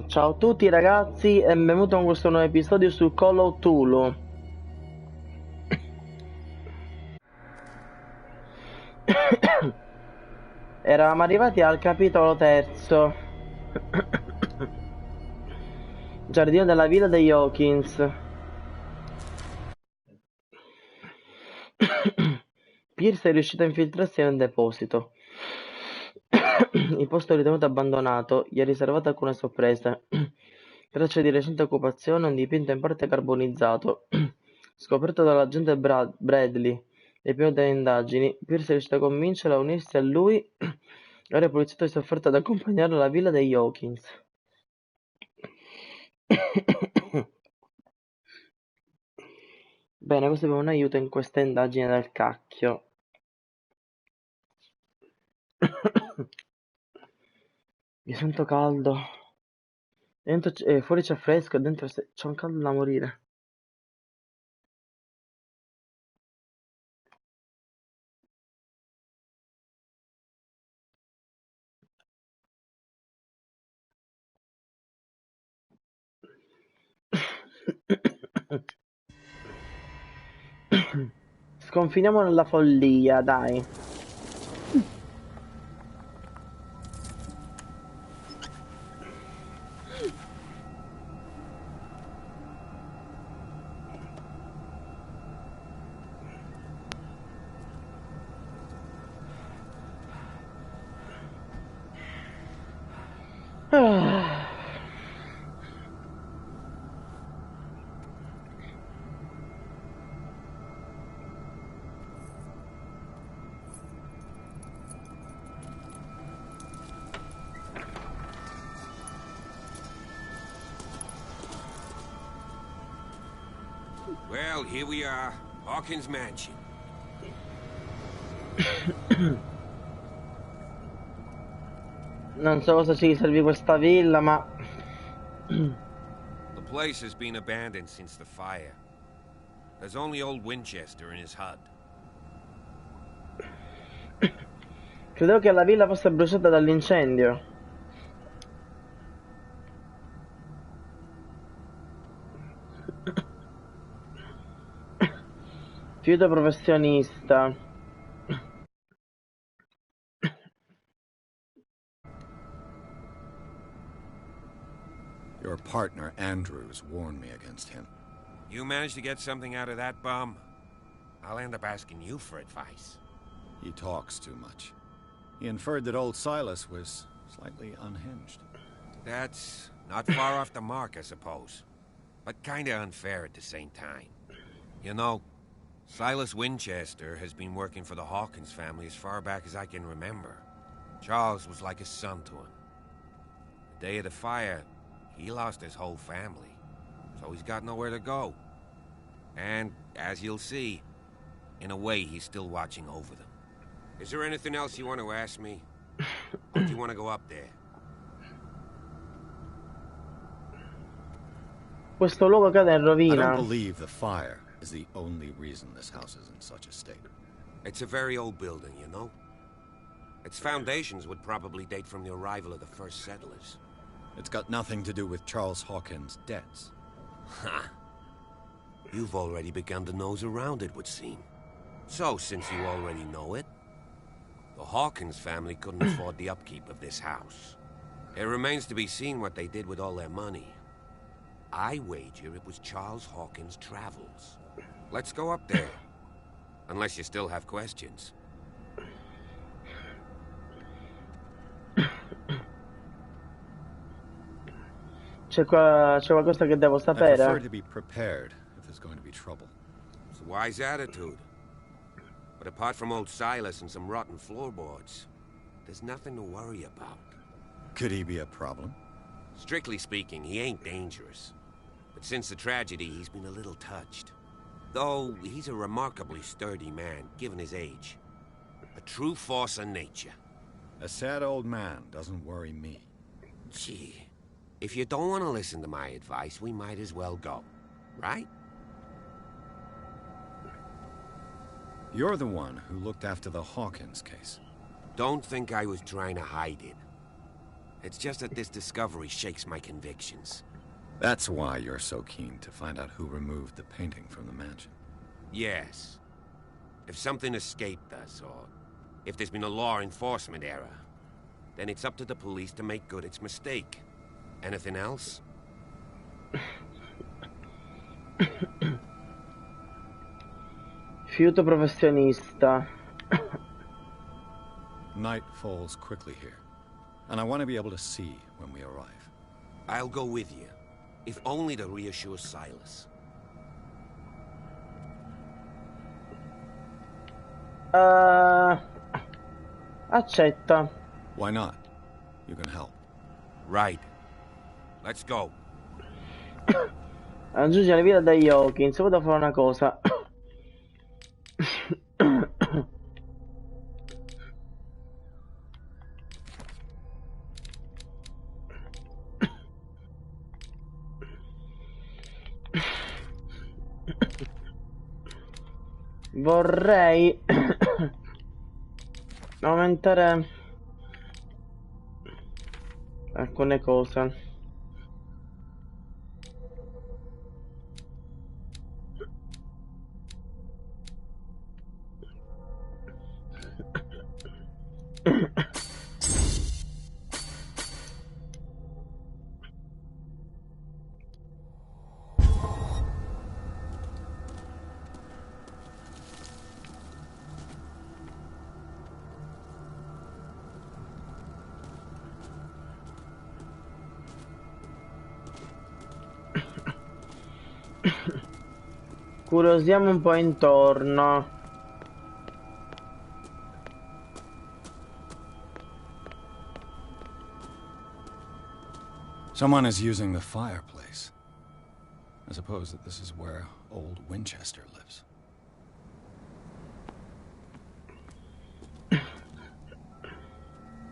Ciao a tutti ragazzi e benvenuti a questo nuovo episodio su Call of Cthulhu. Eravamo arrivati al capitolo terzo. Giardino della villa degli Hawkins. Pierce è riuscito a infiltrarsi nel deposito. Il posto ritenuto abbandonato gli ha riservato alcune sorprese. Tracce di recente occupazione, un dipinto in parte carbonizzato. Scoperto dall'agente Bradley e prima delle indagini, Pierce è riuscito a convincerla a unirsi a lui. Ora il poliziotto si è offerto ad accompagnarlo alla villa degli Hawkins. Bene, questo è un aiuto in questa indagine del cacchio. Mi sento caldo. Fuori c'è fresco e dentro c'è un caldo da morire. Sconfiniamo nella follia, dai. Ah. Well, here we are, Hawkins Mansion. Non so cosa ci servì questa villa, ma... The place has been abandoned since the fire. There's only old Winchester in his hut. Credevo che la villa fosse bruciata dall'incendio. Fiuto professionista. Your partner, Andrews, warned me against him. You managed to get something out of that bum? I'll end up asking you for advice. He talks too much. He inferred that old Silas was slightly unhinged. That's not far off the mark, I suppose. But kinda unfair at the same time. You know, Silas Winchester has been working for the Hawkins family as far back as I can remember. Charles was like a son to him. The day of the fire, he lost his whole family, so he's got nowhere to go. And, as you'll see, in a way he's still watching over them. Is there anything else you want to ask me? Or do you want to go up there? Questo luogo cade in I rovina. don't believe the fire is the only reason this house is in such a state. It's a very old building, you know? Its foundations would probably date from the arrival of the first settlers. It's got nothing to do with Charles Hawkins' debts. Ha! You've already begun to nose around, it would seem. So, since you already know it, the Hawkins family couldn't afford the upkeep of this house. It remains to be seen what they did with all their money. I wager it was Charles Hawkins' travels. Let's go up there. Unless you still have questions. C'è qualcosa che devo I prefer sapere? to be prepared if there's going to be trouble. It's a wise attitude. But apart from old Silas and some rotten floorboards, there's nothing to worry about. Could he be a problem? Strictly speaking, he ain't dangerous. But since the tragedy, he's been a little touched. Though, he's a remarkably sturdy man, given his age. A true force of nature. A sad old man doesn't worry me. Gee, if you don't want to listen to my advice, we might as well go. Right? You're the one who looked after the Hawkins case. Don't think I was trying to hide it. It's just that this discovery shakes my convictions. That's why you're so keen to find out who removed the painting from the mansion. Yes. If something escaped us, or if there's been a law enforcement error, then it's up to the police to make good its mistake. Anything else? Fiuto professionista. Night falls quickly here, and I want to be able to see when we arrive. I'll go with you, if only to reassure Silas. Accetta. Why not? You can help. Right. Let's go. Raggiungi la villa degli Hawkins. Vado a fare una cosa. Vorrei aumentare alcune cose. Curiosiamo un po' intorno. Someone is using the fireplace. I suppose that this is where old Winchester lives.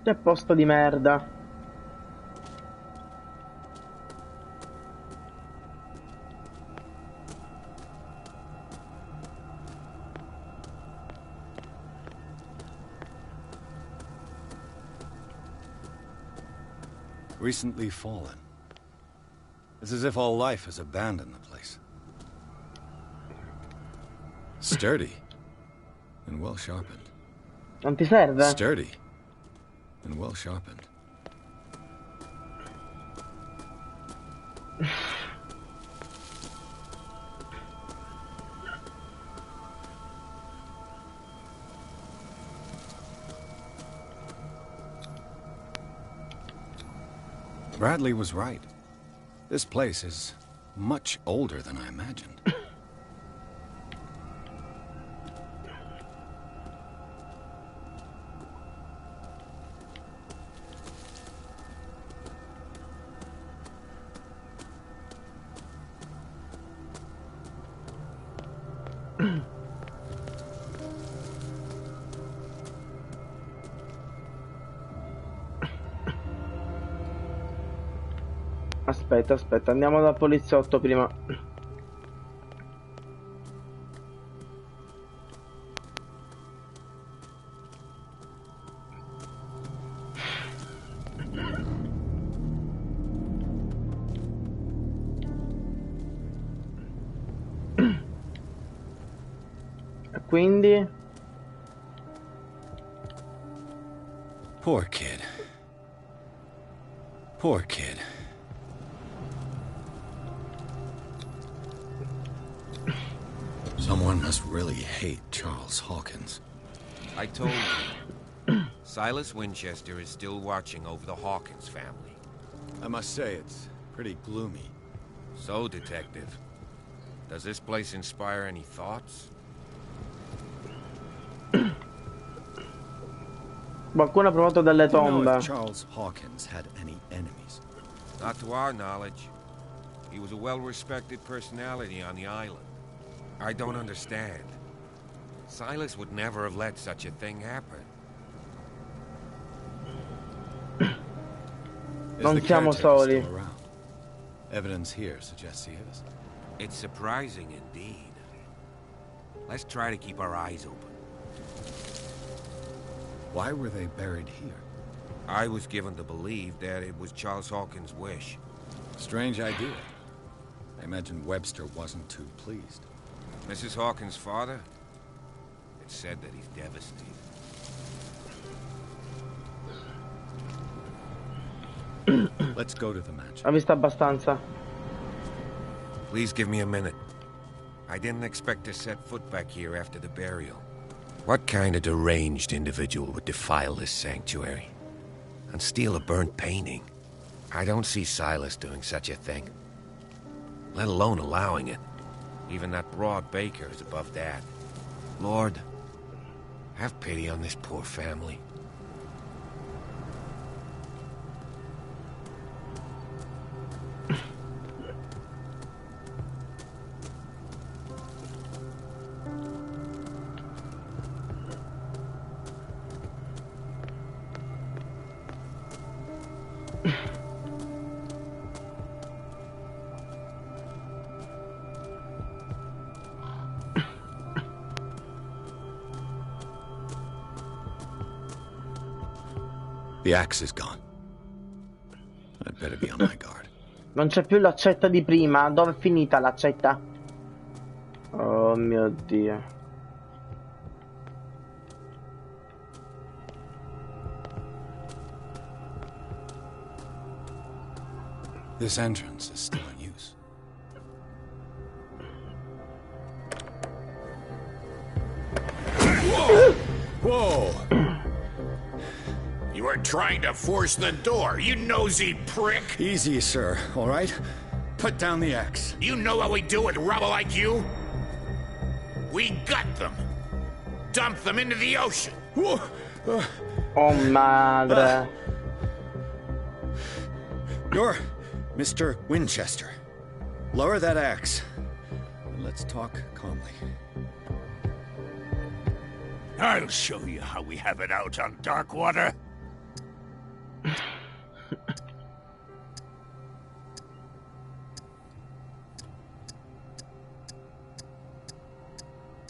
Che posto di merda. Recently fallen. It's as if all life has abandoned the place. Sturdy and well sharpened. Non ti serve? Sturdy and well sharpened. Bradley was right. This place is much older than I imagined. Aspetta, andiamo dal poliziotto prima. Quindi Poor kid. Poor kid. Someone must really hate Charles Hawkins. I told you. Silas Winchester is still watching over the Hawkins family. I must say, it's pretty gloomy. So, Detective, does this place inspire any thoughts? qualcuno ha provato delle Do you know tombe. if Charles Hawkins had any enemies? Not to our knowledge. He was a well-respected personality on the island. I don't understand. Silas would never have let such a thing happen. Is Non the siamo caretaker soli. still around? Evidence here suggests he is. It's surprising indeed. Let's try to keep our eyes open. Why were they buried here? I was given to believe that it was Charles Hawkins' wish. Strange idea. I imagine Webster wasn't too pleased. Mrs. Hawkins' father? It's said that he's devastated. Let's go to the mansion. Ha visto abbastanza. Please give me a minute. I didn't expect to set foot back here after the burial. What kind of deranged individual would defile this sanctuary? And steal a burnt painting? I don't see Silas doing such a thing. Let alone allowing it. Even that broad baker is above that. Lord, have pity on this poor family. The axe is gone. I'd better be on my guard. Non c'è più l'accetta di prima. Dove è finita l'accetta? Oh mio Dio. This entrance is still in use. Whoa! Whoa! You were trying to force the door, you nosy prick! Easy, sir, all right? Put down the axe. You know what we do with rubble like you? We gut them. Dump them into the ocean. Whoa! Oh madre. You're Mr. Winchester. Lower that axe. Let's talk calmly. I'll show you how we have it out on Darkwater.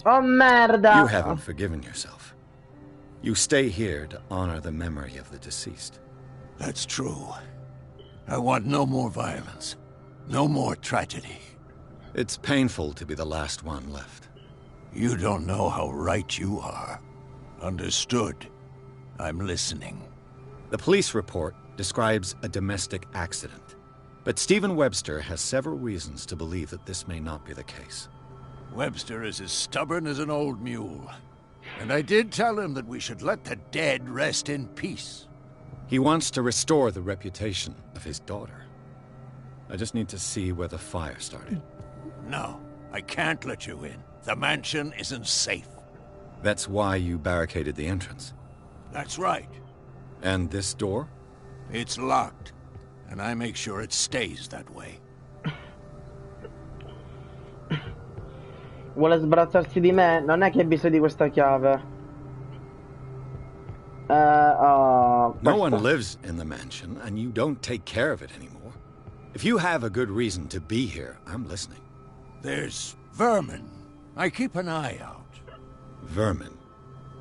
Oh merda. You haven't forgiven yourself. You stay here to honor the memory of the deceased. That's true. I want no more violence. No more tragedy. It's painful to be the last one left. You don't know how right you are. Understood. I'm listening. The police report describes a domestic accident. But Stephen Webster has several reasons to believe that this may not be the case. Webster is as stubborn as an old mule. And I did tell him that we should let the dead rest in peace. He wants to restore the reputation of his daughter. I just need to see where the fire started. No, I can't let you in. The mansion isn't safe. That's why you barricaded the entrance. That's right. And this door? It's locked, and I make sure it stays that way. Vuole sbarazzarsi di me? Non è che hai bisogno di questa chiave. No one lives in the mansion, and you don't take care of it anymore. If you have a good reason to be here, I'm listening. There's vermin. I keep an eye out. Vermin?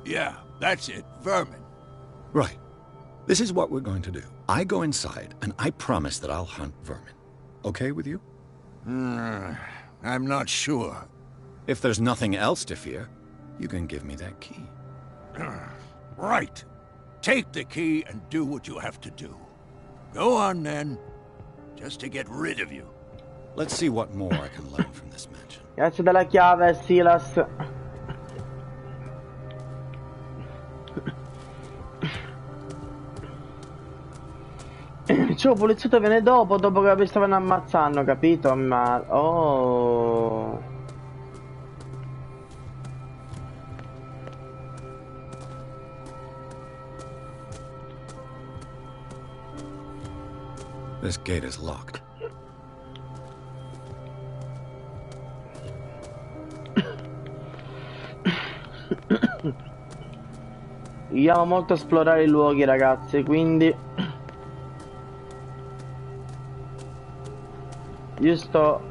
Yeah, that's it, vermin. Right. This is what we're going to do. I go inside, and I promise that I'll hunt vermin. Okay with you? I'm not sure. If there's nothing else to fear, you can give me that key. Right. Take the key and do what you have to do. Go on, then. Just to get rid of you. Let's see what more I can learn from this mansion. Grazie della chiave, Silas. Cioè, il poliziotto viene dopo che vi stavano ammazzando, capito? Ma... oh... This gate is locked. Io amo molto esplorare i luoghi, ragazzi, quindi... io sto...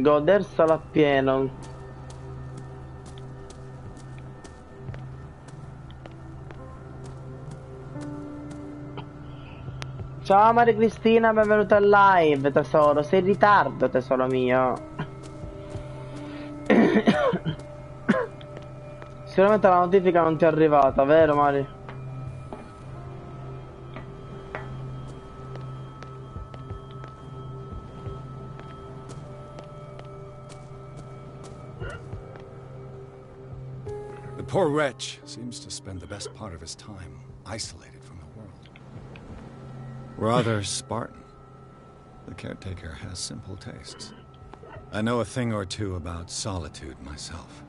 godersela appieno. Ciao Maria Cristina, benvenuta in live, tesoro. Sei in ritardo, tesoro mio. Sicuramente la notifica non ti è arrivata, vero Mari? The poor wretch seems to spend the best part of his time isolated from the world. Rather Spartan. The caretaker has simple tastes. I know a thing or two about solitude myself.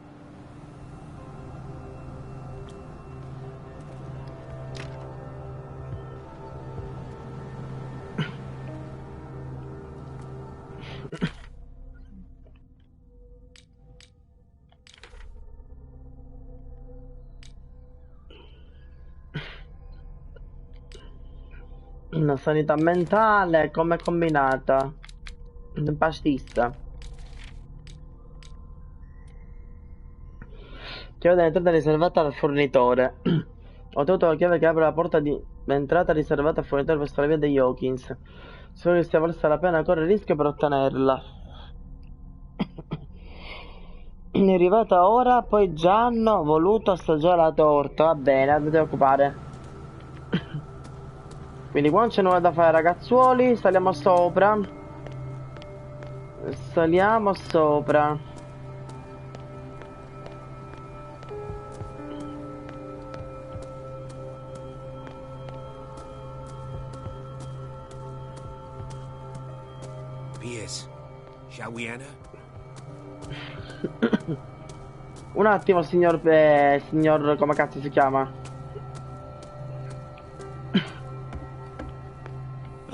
Una sanità mentale, come combinata? Un pastista. Chiave d'entrata riservata al fornitore. Ho ottenuto la chiave che apre la porta di entrata riservata al fornitore verso la via degli Hawkins. Spero che sia valsa la pena correre il rischio per ottenerla. È arrivata ora, poi già hanno voluto assaggiare la torta. Va bene, non ti occupare. Quindi qua non c'è nulla da fare, ragazzuoli. Saliamo sopra. Saliamo sopra. Piers, shall we enter? Un attimo, signor, come cazzo si chiama?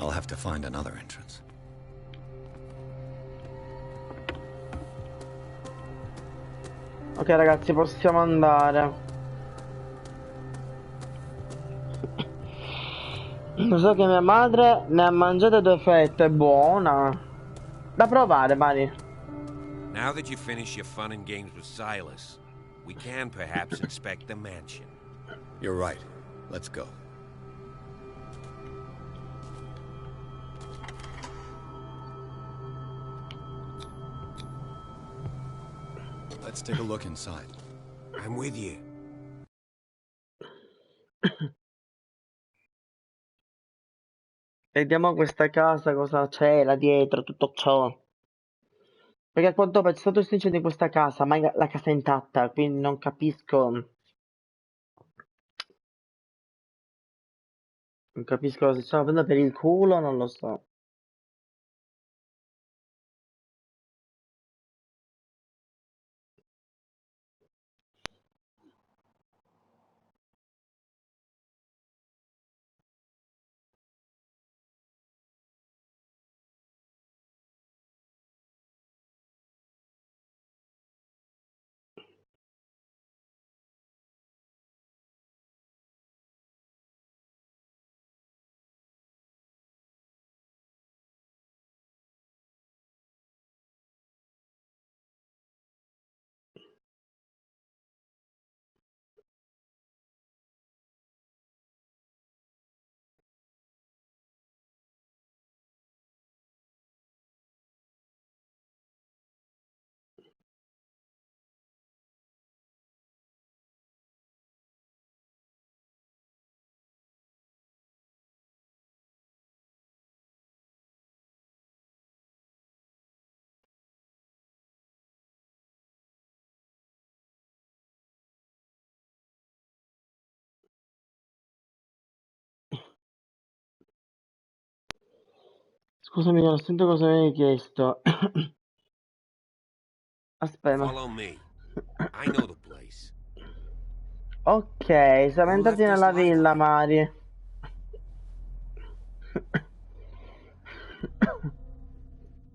I'll have to find another entrance. Ok ragazzi, possiamo andare. Lo so che mia madre ne ha mangiate 2 fette, buona. Da provare, Mari. Now that you finish your fun and games with Silas, we can perhaps inspect the mansion. You're right. Let's go. Let's take a look inside. I'm with you. Vediamo questa casa, cosa c'è là dietro, tutto ciò. Perché a quanto pare c'è stato questo incendio in questa casa, ma la casa è intatta, quindi non capisco. Non capisco se stanno prendendo per il culo, non lo so. Scusami, non sento cosa mi hai chiesto. Aspetta. Follow me. I know the place. Ok, siamo Who entrati left this nella light villa, on? Mari.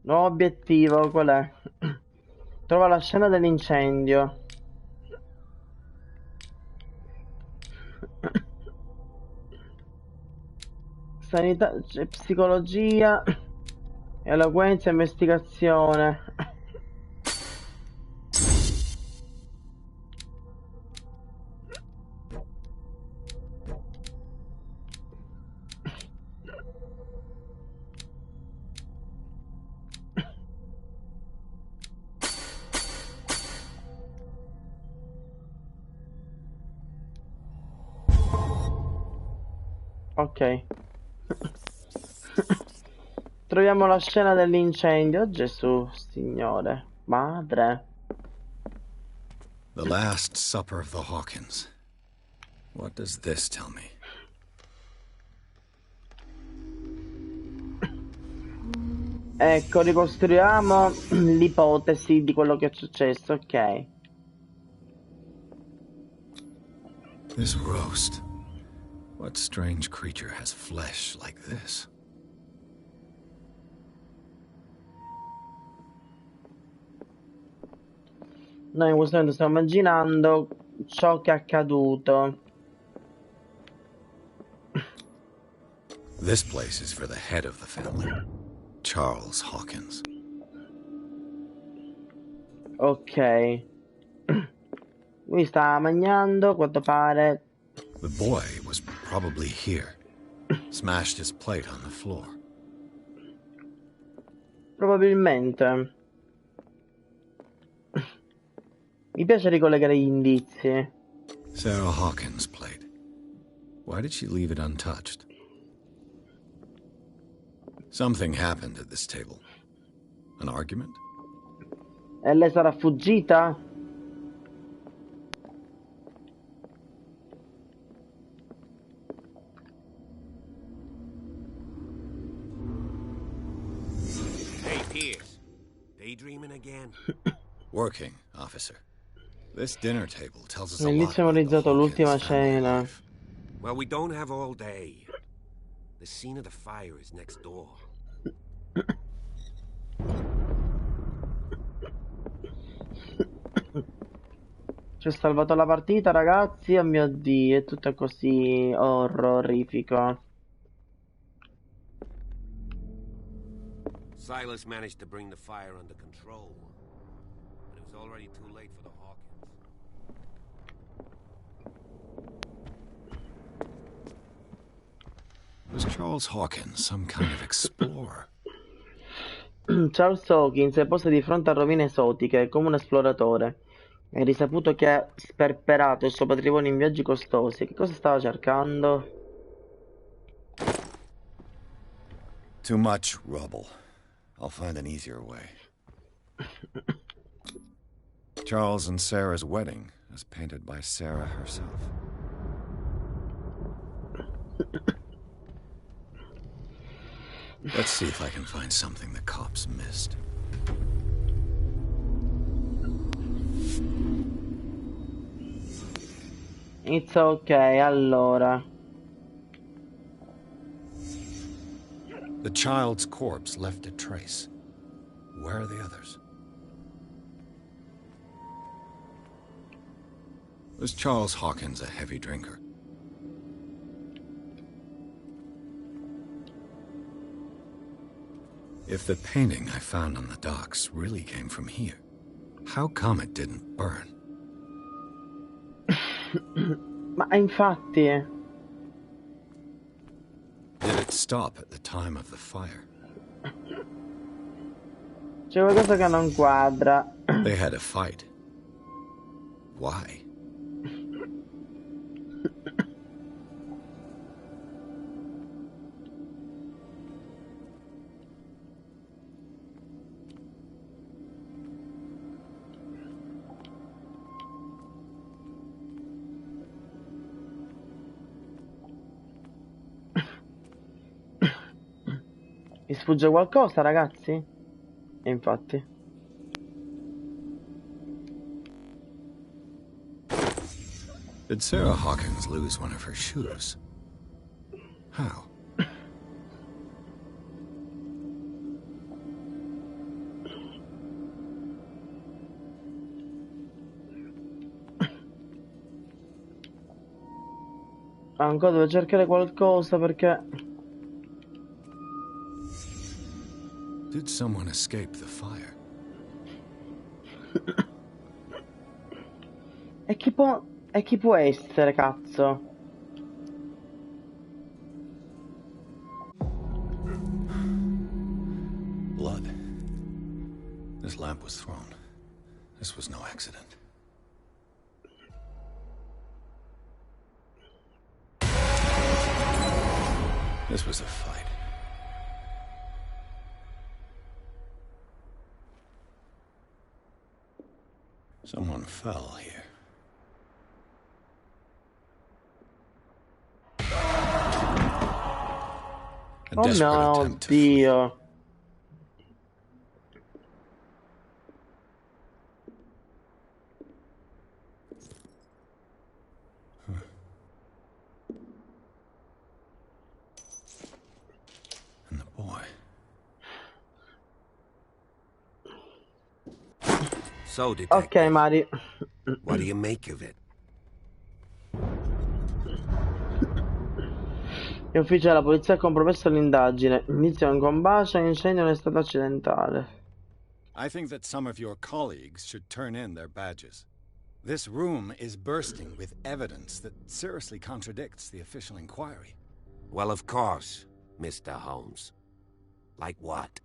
Nuovo obiettivo, qual è? Trova la scena dell'incendio. Sanità, psicologia, eloquenza, investigazione. Ok. Troviamo la scena dell'incendio. Oh, Gesù, signore. Madre. The Last Supper of the Hawkins. What does this tell me? Ecco, ricostruiamo l'ipotesi di quello che è successo, ok. This roast. What strange creature has flesh like this? Noi in questo momento stiamo immaginando ciò che è accaduto. This place is for the head of the family, Charles Hawkins. Ok. Lui sta mangiando, a quanto pare. The boy was probably here. Smashed his plate on the floor. Probabilmente. Mi piace ricollegare gli indizi. Sarah Hawkins' plate. Why did she leave it untouched? Something happened at this table. An argument? E lei sarà fuggita? Hey, Pierce. Daydreaming again? Working, officer. This dinner table tells us a All'inizio lot ho about the realizzato l'ultima Hawkins family scena. life. Well, we don't have all day. The scene of the fire is next door. Ci ho salvato la partita, ragazzi. Oh mio Dio, è tutto così orrorifico. Silas managed to bring the fire under control, but it was already too late for the Hawkins. Was Charles Hawkins some kind of explorer? Charles Hawkins è posto di fronte a rovine esotiche come un esploratore. È risaputo che ha sperperato il suo patrimonio in viaggi costosi. Che cosa stava cercando? Too much rubble. I'll find an easier way. Charles and Sarah's wedding, as painted by Sarah herself. Let's see if I can find something the cops missed. It's ok, allora. The child's corpse left a trace. Where are the others? Was Charles Hawkins a heavy drinker? If the painting I found on the docks really came from here, how come it didn't burn? Ma infatti, Did it stop at the time of the fire? c'è qualcosa che non quadra. They had a fight. Why? Mi sfugge qualcosa, ragazzi? E infatti. Did Sarah Hawkins lose one of her shoes? How? Ancora devo cercare qualcosa perché... Did someone escape the fire? E chi può essere, cazzo? Blood. This lamp was thrown. This was no accident. This was a fight. Someone fell here. A Oh desperate no, attempt to flee. Dio. And the boy. So, Detective, Ok, Mari. what do you make of it? Gli uffici della polizia ha compromesso l'indagine. Inizia un combacio e incendio in stato accidentale. I think that some of your colleagues should turn in their badges. This room is bursting with evidence that seriously contradicts the official inquiry. Well, of course, Mr. Holmes. Like what?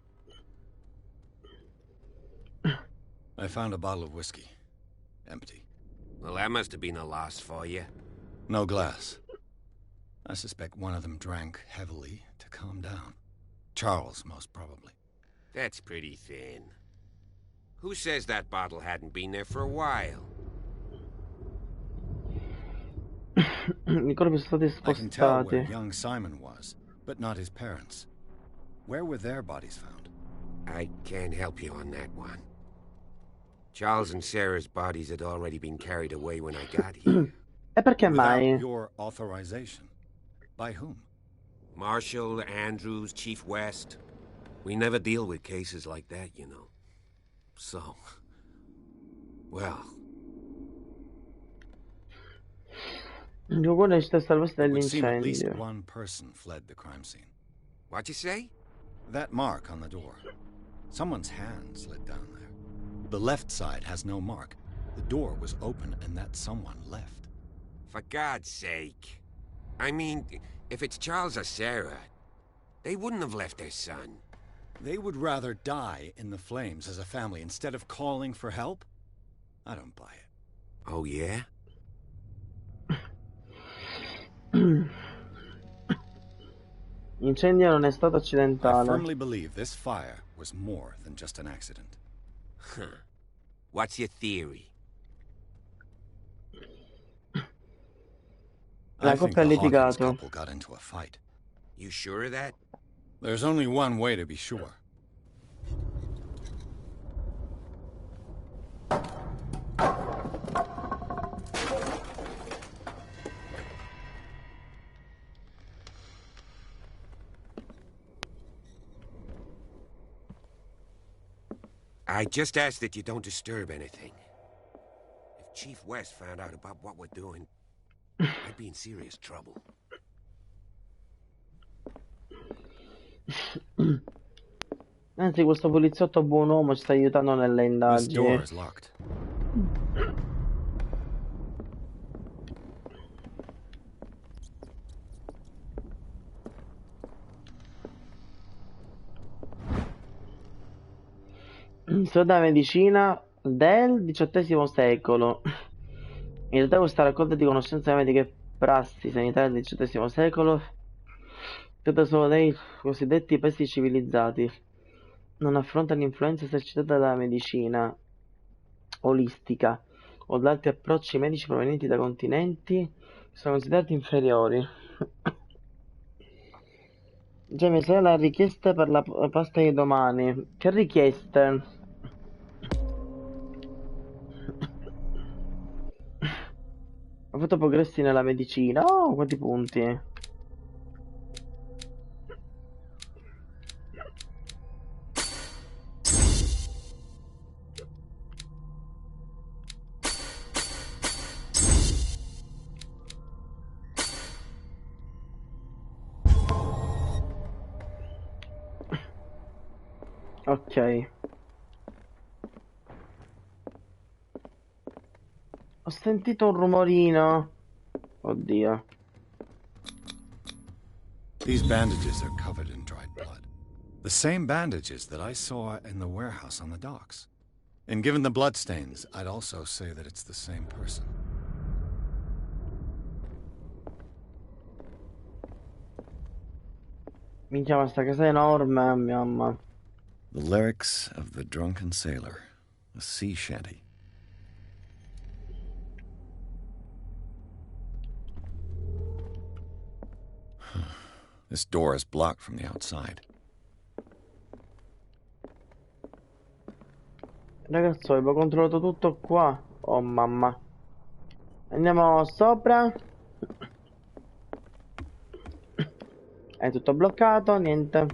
I found a bottle of whiskey. Empty. Well, that must have been a loss for you. No glass. I suspect one of them drank heavily to calm down. Charles, most probably. That's pretty thin. Who says that bottle hadn't been there for a while? I corpi sono stati I can tell where spostati. young Simon was, but not his parents. Where were their bodies found? I can't help you on that one. Charles and Sarah's bodies had already been carried away when I got here. E perché Without mai? your authorization. By whom? Marshall, Andrews, Chief West. We never deal with cases like that, you know. So... well... Il giocone è stato salvato It would seem at least dall'incendio. one person fled the crime scene. What'd you say? That mark on the door. Someone's hand slid down there. The left side has no mark. The door was open and that someone left. For God's sake. I mean, if it's Charles or Sarah, they wouldn't have left their son. They would rather die in the flames as a family instead of calling for help? I don't buy it. Oh, yeah? L'incendio non è stato I accidentale. firmly believe this fire was more than just an accident. Huh. What's your theory? La I think coppia ha the Hawkins litigato. couple got into a fight. You sure of that? There's only one way to be sure. I just ask that you don't disturb anything. If Chief West found out about what we're doing, I'd be in serious trouble. Anzi, questo poliziotto buon uomo ci sta aiutando nelle This door indagini. is locked. Storia della medicina del XVIII secolo. In realtà questa raccolta di conoscenze mediche e prassi sanitarie del XVIII secolo tratta solo dei cosiddetti paesi civilizzati. Non affronta l'influenza esercitata dalla medicina olistica o da altri approcci medici provenienti da continenti che sono considerati inferiori. James, è la richiesta per la pasta di domani. Che richieste? Ho fatto progressi nella medicina. Oh, quanti punti? Ok. Ho sentito un rumorino. Oddio. These bandages are covered in dried blood. The same bandages that I saw in the warehouse on the docks. And given the bloodstains, I'd also say that it's the same person. Minchia, ma sta casa è enorme, mia mamma. The lyrics of the drunken sailor. A sea shanty. This door is blocked from the outside. Ragazzo, avevo controllato tutto qua. Oh mamma. Andiamo sopra. È tutto bloccato, niente.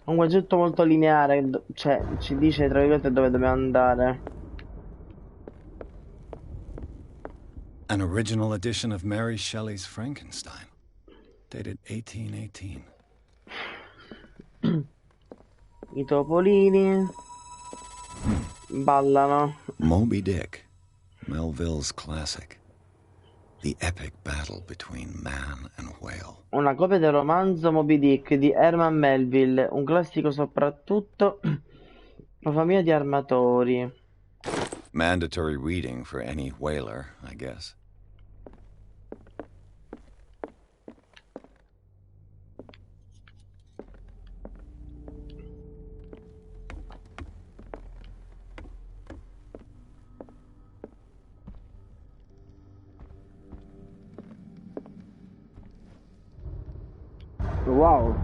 Comunque è tutto molto lineare, cioè ci dice tra virgolette dove dobbiamo andare. An original edition of Mary Shelley's Frankenstein, dated 1818. I topolini ballano. Moby Dick, Melville's classic. The epic battle between man and whale. Una copia del romanzo Moby Dick di Herman Melville, un classico soprattutto per famiglia di armatori. Mandatory reading for any whaler, I guess. Wow.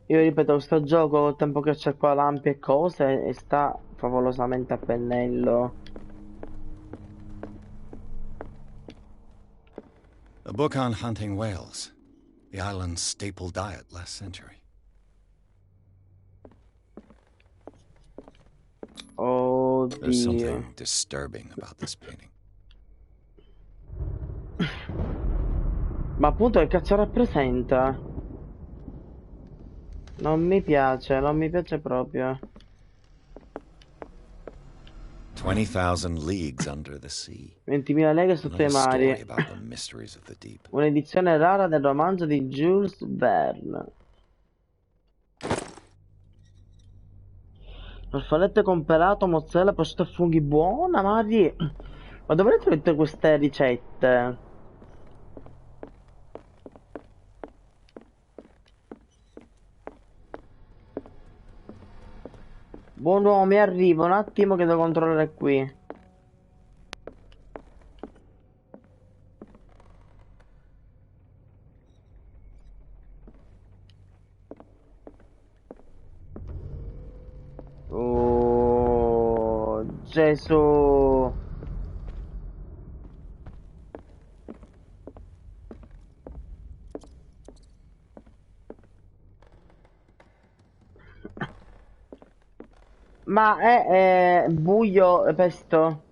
Io ripeto, sto gioco col tempo che c'è qua lampi e cose e sta favolosamente a pennello. A book on hunting whales, the island's staple diet last century. There's Oddio. something disturbing about this painting. Ma appunto che cazzo rappresenta? Non mi piace proprio. 20,000 leagues under the sea. 20.000 leghe sotto i Another story mari. about the mysteries of the deep. Un'edizione rara del romanzo di Jules Verne. Farfaletto comperato, mozzarella, prosciutto e funghi. Buona, Mari! Ma dove avete tutte queste ricette? Buon uomo, mi arrivo un attimo che devo controllare qui. Oh, Gesù. Ma è buio, pesto?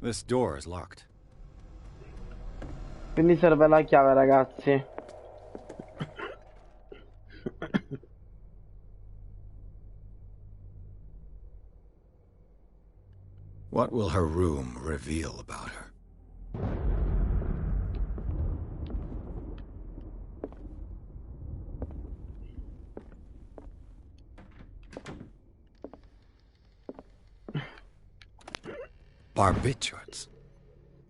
This door is locked. Quindi serve la chiave, ragazzi. What will her room reveal about her? Barbiturates.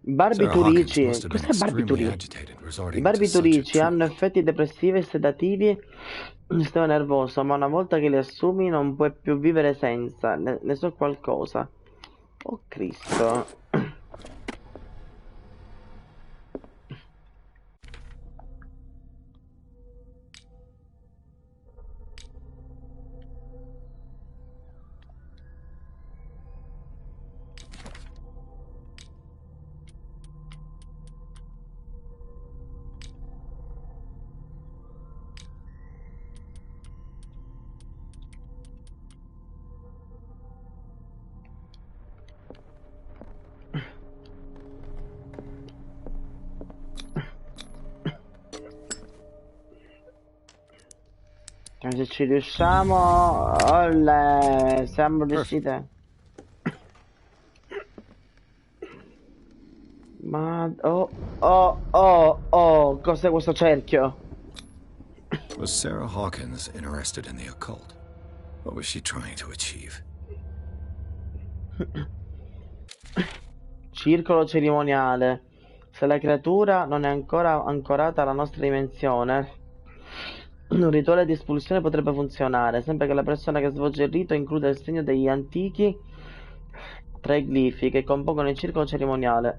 Barbiturici. Cos'è barbiturici? I barbiturici hanno effetti depressivi e sedativi sul sistema nervoso, ma una volta che li assumi non puoi più vivere senza. Ne so qualcosa. Oh Cristo. Se ci riusciamo, olle, siamo riuscite. Ma oh, cos'è questo cerchio? Was Sarah Hawkins interested in the occult? What was she trying to achieve? Circolo cerimoniale. Se la creatura non è ancora ancorata alla nostra dimensione, un rituale di espulsione potrebbe funzionare, sempre che la persona che svolge il rito includa il segno degli antichi triglifi che compongono il circolo cerimoniale.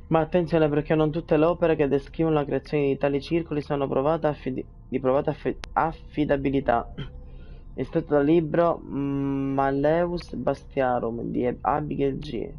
Ma attenzione, perché non tutte le opere che descrivono la creazione di tali circoli sono di provata affidabilità. Estratto dal libro Malleus Bastiarum di Abigail G.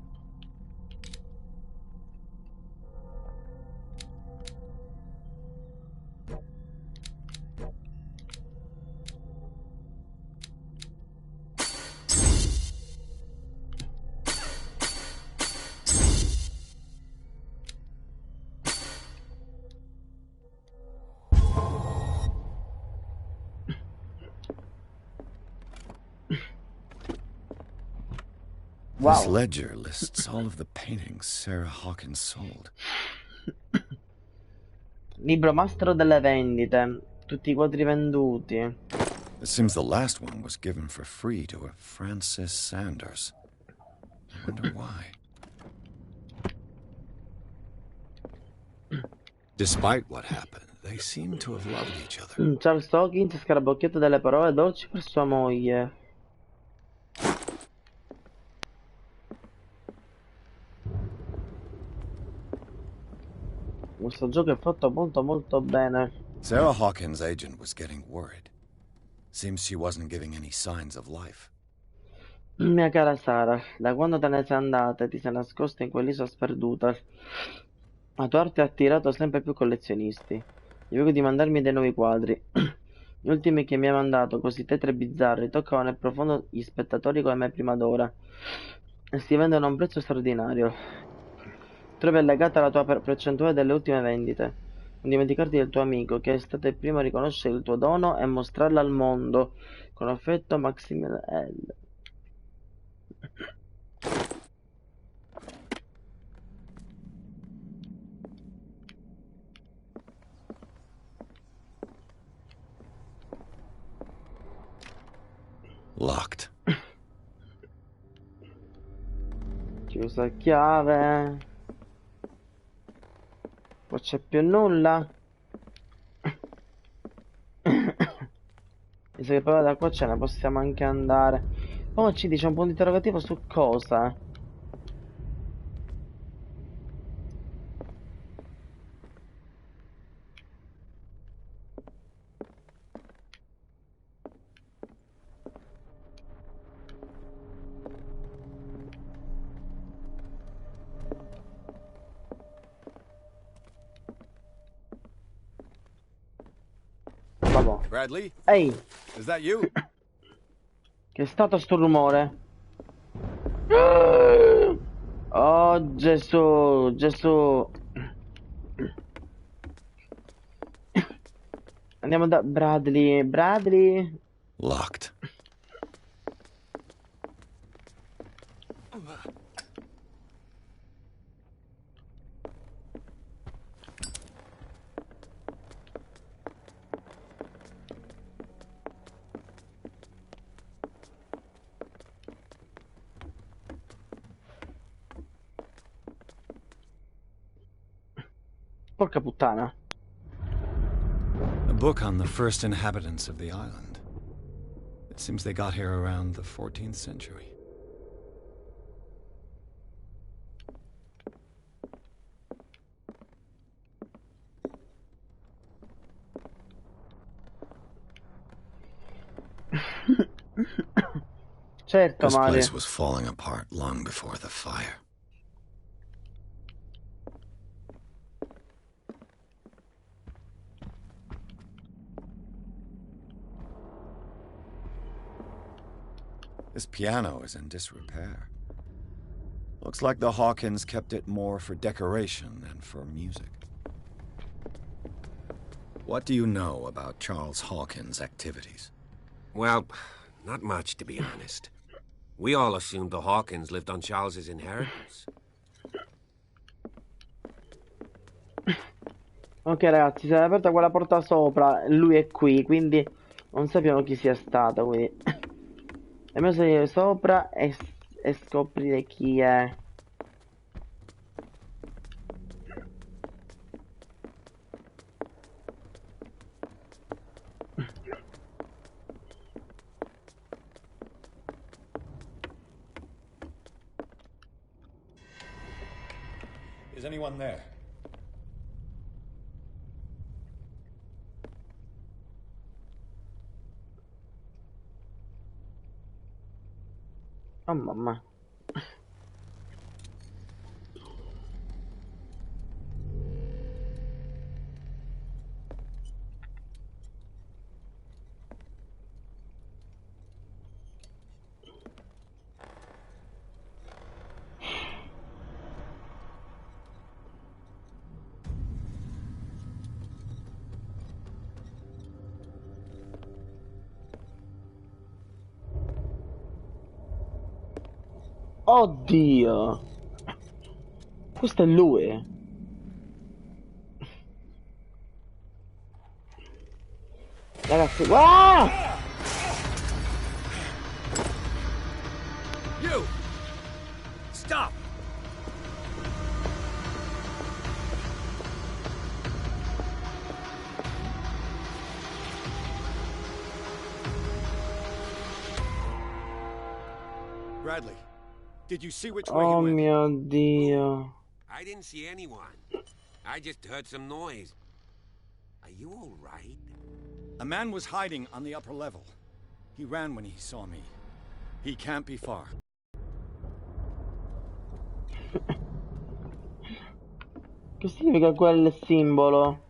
This Wow. ledger lists all of the paintings Sarah Hawkins sold. Libro Mastro delle vendite. Tutti i quadri venduti. It seems the last one was given for free to a Francis Sanders. I wonder why. Despite what happened, they seem to have loved each other. Charles Hawkins scarabocchiato delle parole dolci per sua moglie. Questo gioco è fatto molto bene. Sarah Hawkins' agent was getting worried. Seems she wasn't giving any signs of life. Mia cara Sara, da quando te ne sei andata e ti sei nascosta in quell'isola sperduta, la tua arte ha attirato sempre più collezionisti. Ti prego di mandarmi dei nuovi quadri. Gli ultimi che mi hai mandato, così tetri e bizzarri, toccano nel profondo gli spettatori come mai prima d'ora e si vendono a un prezzo straordinario. Trovi allegata la tua percentuale delle ultime vendite. Non dimenticarti del tuo amico, che è stato il primo a riconoscere il tuo dono e mostrarlo al mondo. Con affetto, Maximilian L. Locked. Chiusa a chiave. Poi c'è più nulla. Mi sa che però da qua ce ne possiamo anche andare. Poi ci dice un punto interrogativo su cosa? Vabbè. Bradley, Ehi, is that you? che è stato sto rumore? Oh Gesù, Gesù. Andiamo da Bradley. Bradley. Locked. Porca puttana. A book on the first inhabitants of the island. It seems they got here around the 14th century. Certo, This Mario. place was falling apart long before the fire. This piano is in disrepair. Looks like the Hawkins kept it more for decoration than for music. What do you know about Charles Hawkins' activities? Well, not much, to be honest. We all assumed the Hawkins lived on Charles's inheritance. Ok ragazzi, si è aperta quella porta sopra, lui è qui, quindi Non sappiamo chi sia stata, quindi è meglio salire sopra e scoprire chi è. Is anyone there? Oh mamma. Oddio. Questo è lui. Ragazzi, ah! You! Stop! Bradley, did you see which way he Oh went? mio Dio. I didn't see anyone. I just heard some noise. Are you all right? A man was hiding on the upper level. He ran when he saw me. He can't be far. Che significa quel simbolo?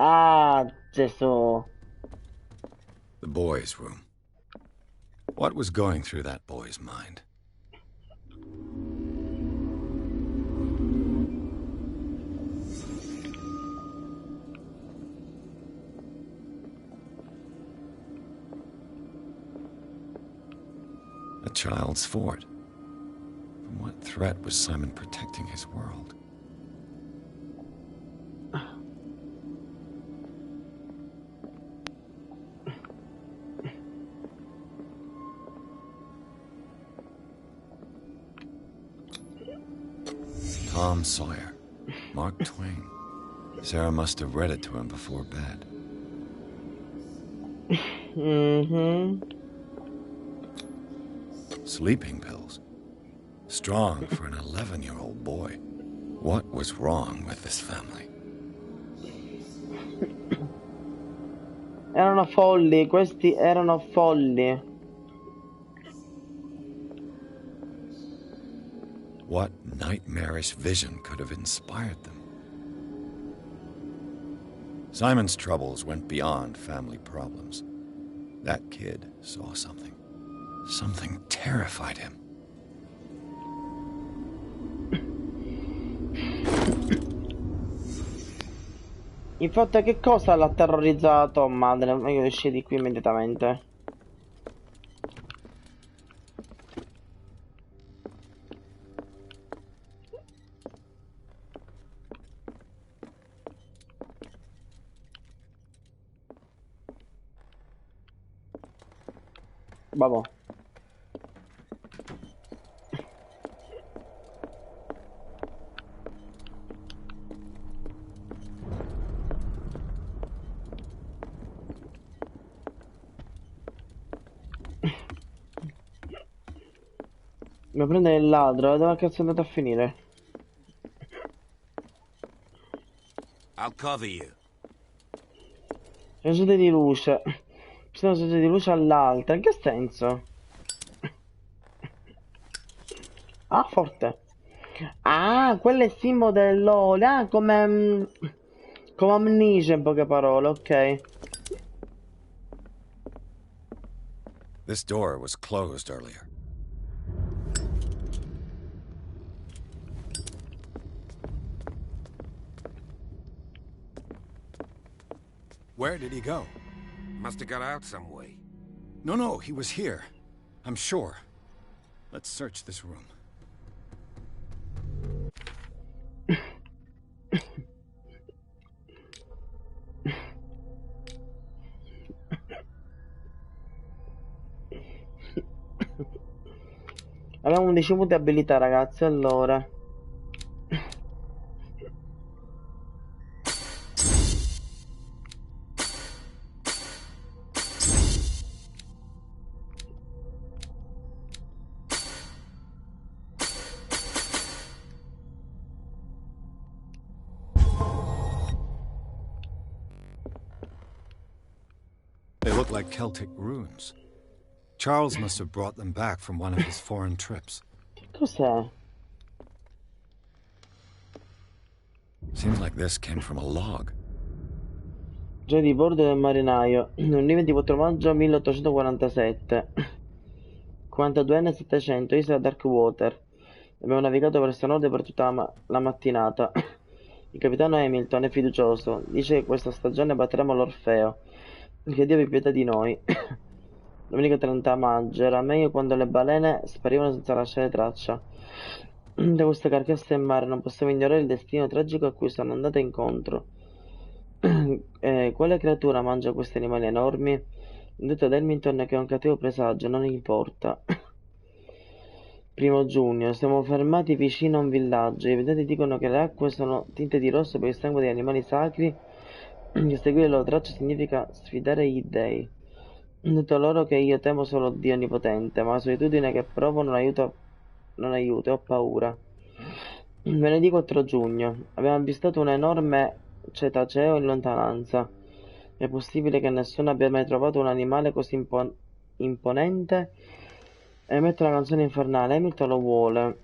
Ah, Gesù. The boy's room. What was going through that boy's mind? A child's fort. From what threat was Simon protecting his world? Tom Sawyer, Mark Twain. Sarah must have read it to him before bed. Sleeping pills. Strong for an 11-year-old boy. What was wrong with this family? Erano folli, questi erano folli. What nightmarish vision could have inspired them? Simon's troubles went beyond family problems. That kid saw something. Something terrified him. Il fatto è che cosa l'ha terrorizzato? Madre, meglio uscire di qui immediatamente. Vabbè. Devo prendere il ladro, dove cazzo è andato a finire? I'll cover you. Ragione di luce. Ci sono ragioni di luce all'alta. In che senso? Ah, forte. Ah, quello è il simbolo dell'olio. Ah, come amnesia in poche parole, ok. This door was closed earlier. Where did he go? Must have got out some way. No, he was here. I'm sure. Let's search this room. Abbiamo 11 punti abilità, ragazzi, allora. They look like Celtic runes. Charles must have brought them back from one of his foreign trips. Che cos'è? Seems like this came from a log. Giorno di bordo del marinaio. 24 maggio 1847. 42enne 700, isola Darkwater. Abbiamo navigato verso nord per tutta la mattinata. Il capitano Hamilton è fiducioso. Dice che questa stagione batteremo l'Orfeo. Che Dio abbia pietà di noi. Domenica 30 maggio. Era meglio quando le balene sparivano senza lasciare traccia. Da queste carcasse in mare non possiamo ignorare il destino tragico a cui sono andate incontro. Quale creatura mangia questi animali enormi? Il detto ad Hamilton che è un cattivo presagio, non importa. 1 giugno, siamo fermati vicino a un villaggio. I vedenti dicono che le acque sono tinte di rosso per il sangue degli animali sacri. Che seguire le loro tracce significa sfidare gli dei. Ho detto loro che io temo solo Dio Onnipotente, ma la solitudine che provo non aiuta, ho paura. Venerdì 4 giugno. Abbiamo avvistato un enorme cetaceo in lontananza. È possibile che nessuno abbia mai trovato un animale così imponente? Emette una canzone infernale. Hamilton lo vuole.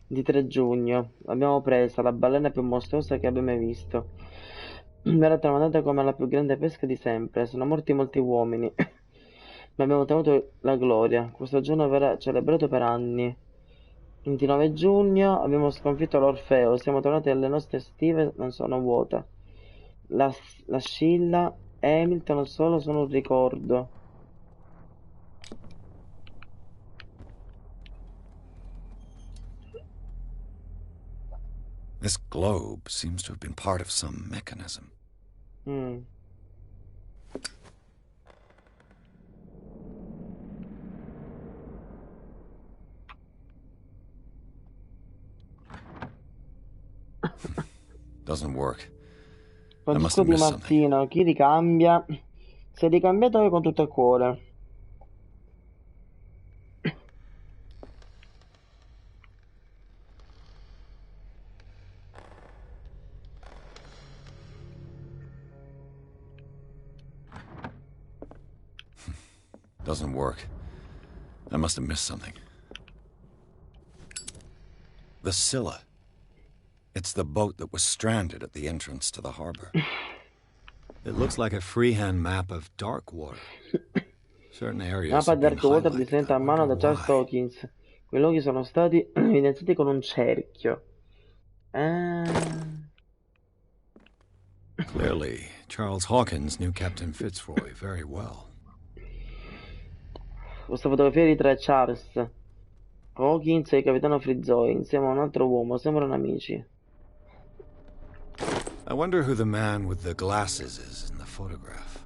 Di 3 giugno. L'abbiamo presa, la balena più mostruosa che abbia mai visto. Verrà tramandata come la più grande pesca di sempre. Sono morti molti uomini, ma abbiamo ottenuto la gloria. Questo giorno verrà celebrato per anni. 29 giugno abbiamo sconfitto l'Orfeo. Siamo tornati alle nostre stive, non sono vuote. La Scilla e Hamilton solo sono un ricordo. This globe seems to have been part of some mechanism. Mm. Doesn't work. I must Francesco have Di missed something. Martino, chi ricambia? Se ricambiato io con tutto il cuore. Doesn't work. I must have missed something. The Scylla. It's the boat that was stranded at the entrance to the harbor. It looks like a freehand map of Darkwater. Certain areas Mappa have been Darkwater highlighted. disegnata I a mano wonder da Charles why. Hawkins. Quei luoghi sono stati evidenziati con un cerchio. Clearly, Charles Hawkins knew Captain Fitzroy very well. Questa fotografia ritrae Charles Hawkins e il capitano Frizzoi insieme a un altro uomo. Sembrano amici. I wonder who the man with the glasses is in the photograph.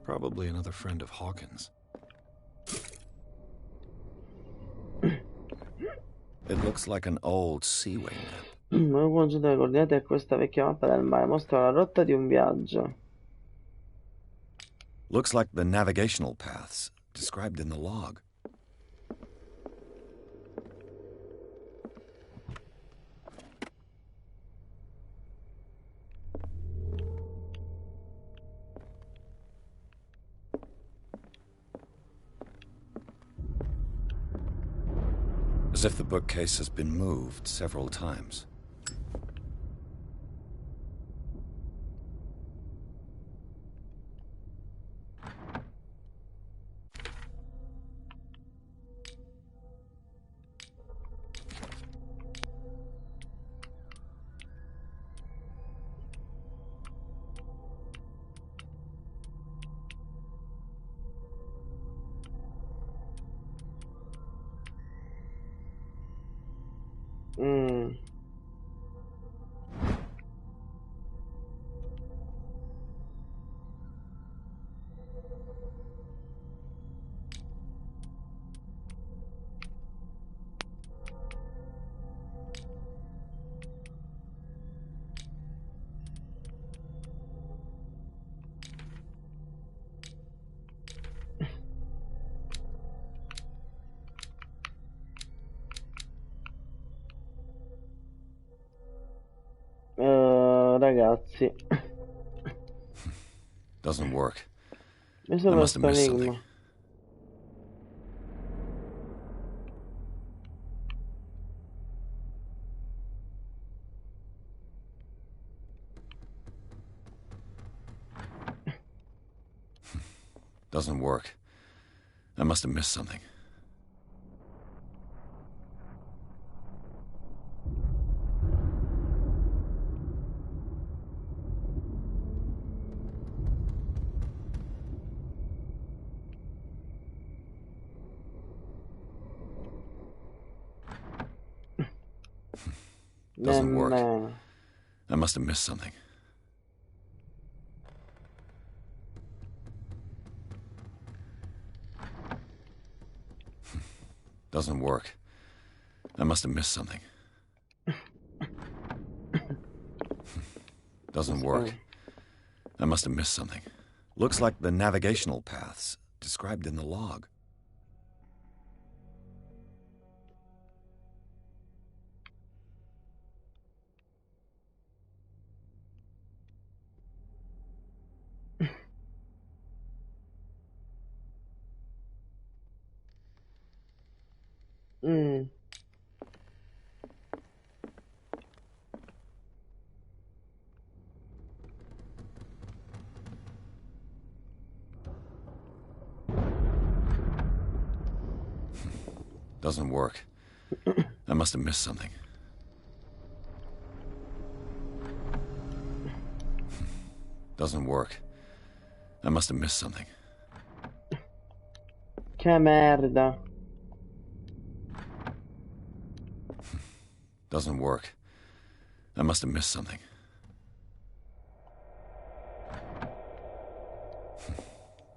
Probably another friend of Hawkins. It looks like an old seaway map. Ho congiunto le coordinate a questa vecchia mappa del mare. Mostra la rotta di un viaggio. Looks like the navigational paths described in the log. as if the bookcase has been moved several times. Mm. Ragazzi, Doesn't work. mi I sembra must have questo missed enigma. something. Doesn't work. I must have missed something. Doesn't work. Nemmeno. I must have missed something. Doesn't work. I must have missed something. Doesn't work. I must have missed something. Looks like the navigational paths described in the log. Mm. Doesn't work. I must have missed something. Doesn't work. I must have missed something. Che merda. Doesn't work. I must have missed something.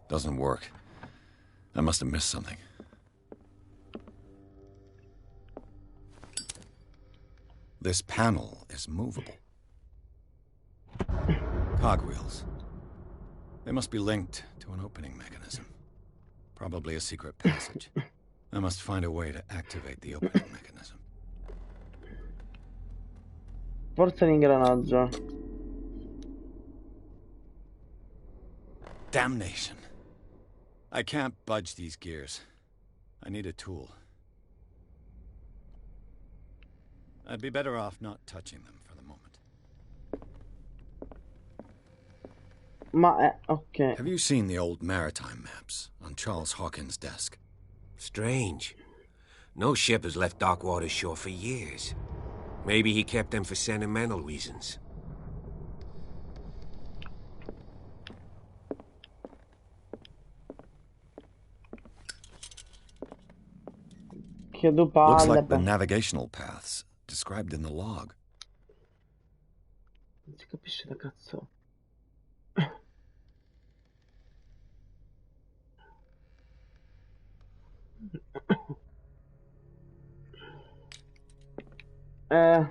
Doesn't work. I must have missed something. This panel is movable. Cogwheels. They must be linked to an opening mechanism. Probably a secret passage. I must find a way to activate the opening mechanism. Forse l'ingranaggio. Damnation. I can't budge these gears. I need a tool. I'd be better off not touching them for the moment. Ma ok. Have you seen the old maritime maps on Charles Hawkins' desk? Strange. No ship has left Darkwater shore for years. Maybe he kept them for sentimental reasons. Che due Looks palle. like the navigational paths described in the log. Non si capisce da cazzo. Eh.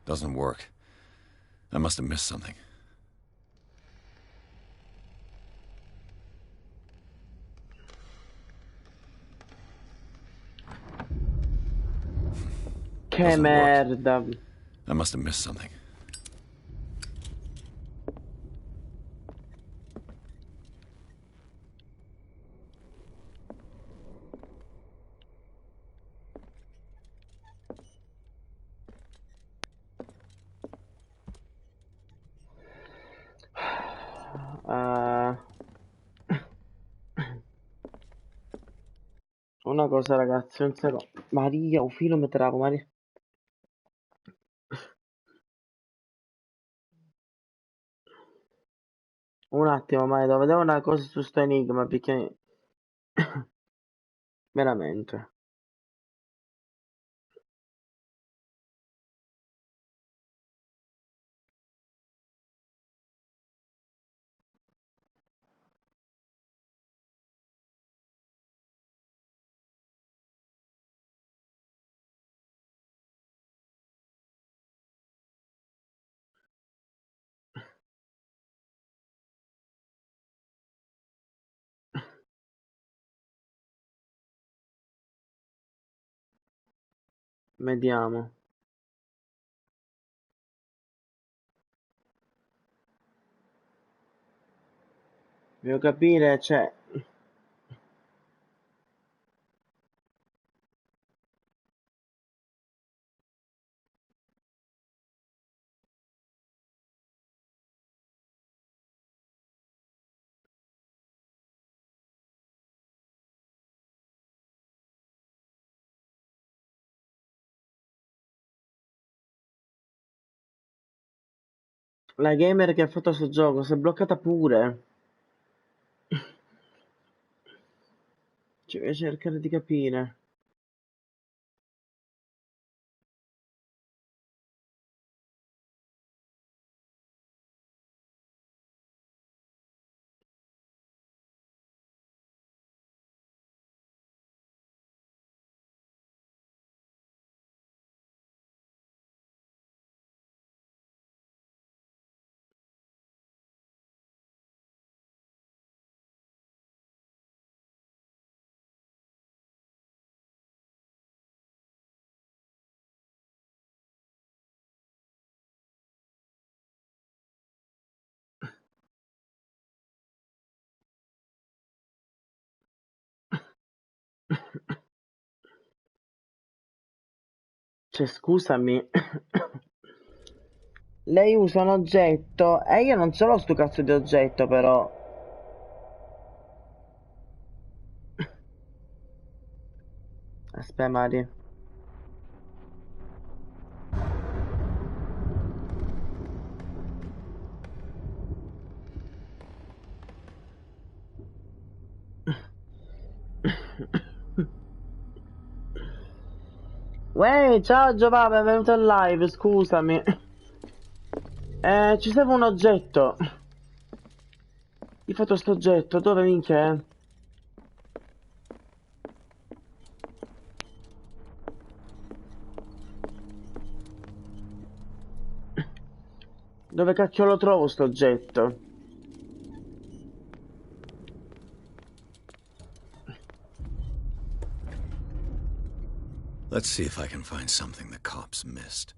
Doesn't work. I must have missed something. Che that Che doesn't work. merda. I must have missed something. Eh, una cosa ragazzi, un secondo. Maria, un filo mi travo, Maria. Un attimo, ma devo vedere una cosa su sto enigma, perché... Veramente. Vediamo. Devo capire, cioè... La gamer che ha fatto sto gioco si è bloccata pure. Cioè, devo cercare di capire. Cioè, scusami. Lei usa un oggetto e io non ce l'ho sto cazzo di oggetto, però. Aspetta, Mari. Uè, ciao Giovanni, benvenuto in live, scusami. Ci serve un oggetto. Io ho fatto sto oggetto, dove minchia è? Dove cacchio lo trovo sto oggetto? Let's see if I can find something the cops missed.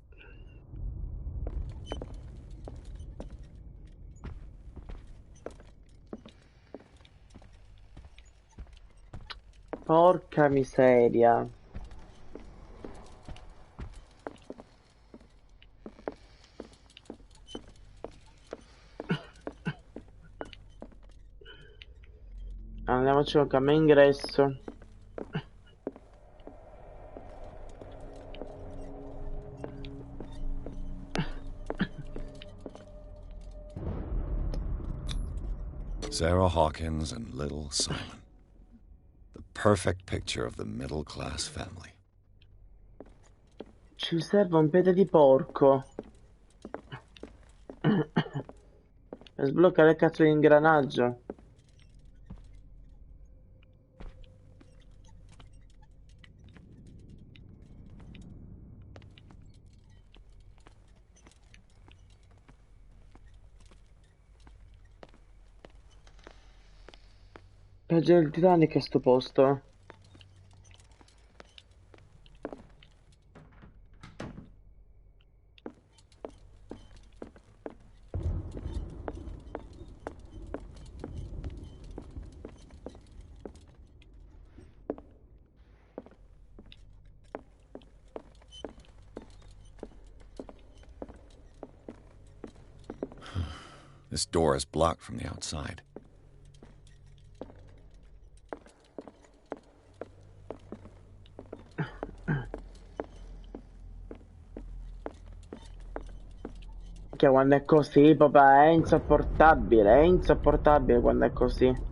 Porca miseria. Andiamoci con cammino ingresso. Sarah Hawkins and little Simon. The perfect picture of the middle-class family. Ci serve un piede di porco. Per sbloccare il cazzo di ingranaggio. Peggio del Titanic a sto posto. This door is blocked from the outside. Che quando è così, papà, è insopportabile quando è così.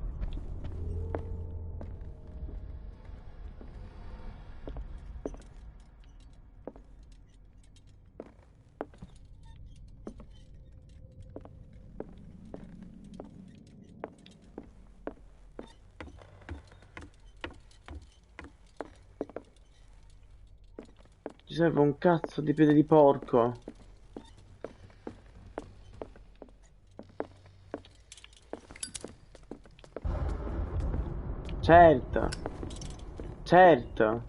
Ci serve un cazzo di piede di porco. Certo, certo.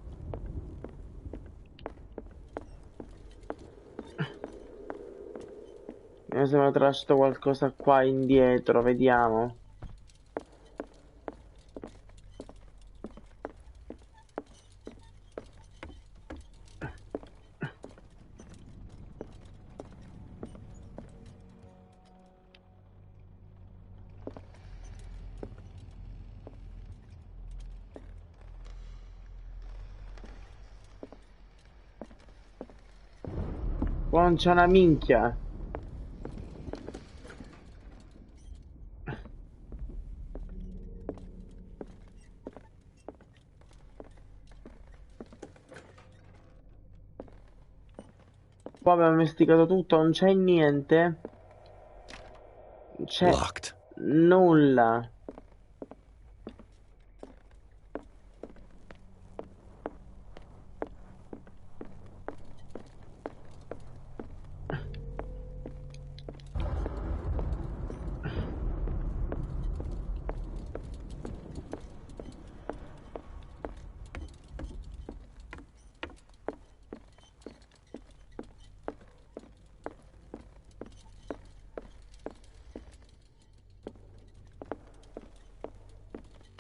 Mi sembra lasciato qualcosa qua indietro, vediamo. Qua non c'è una minchia. Qua abbiamo investigato tutto, non c'è niente. Non c'è Locked. nulla.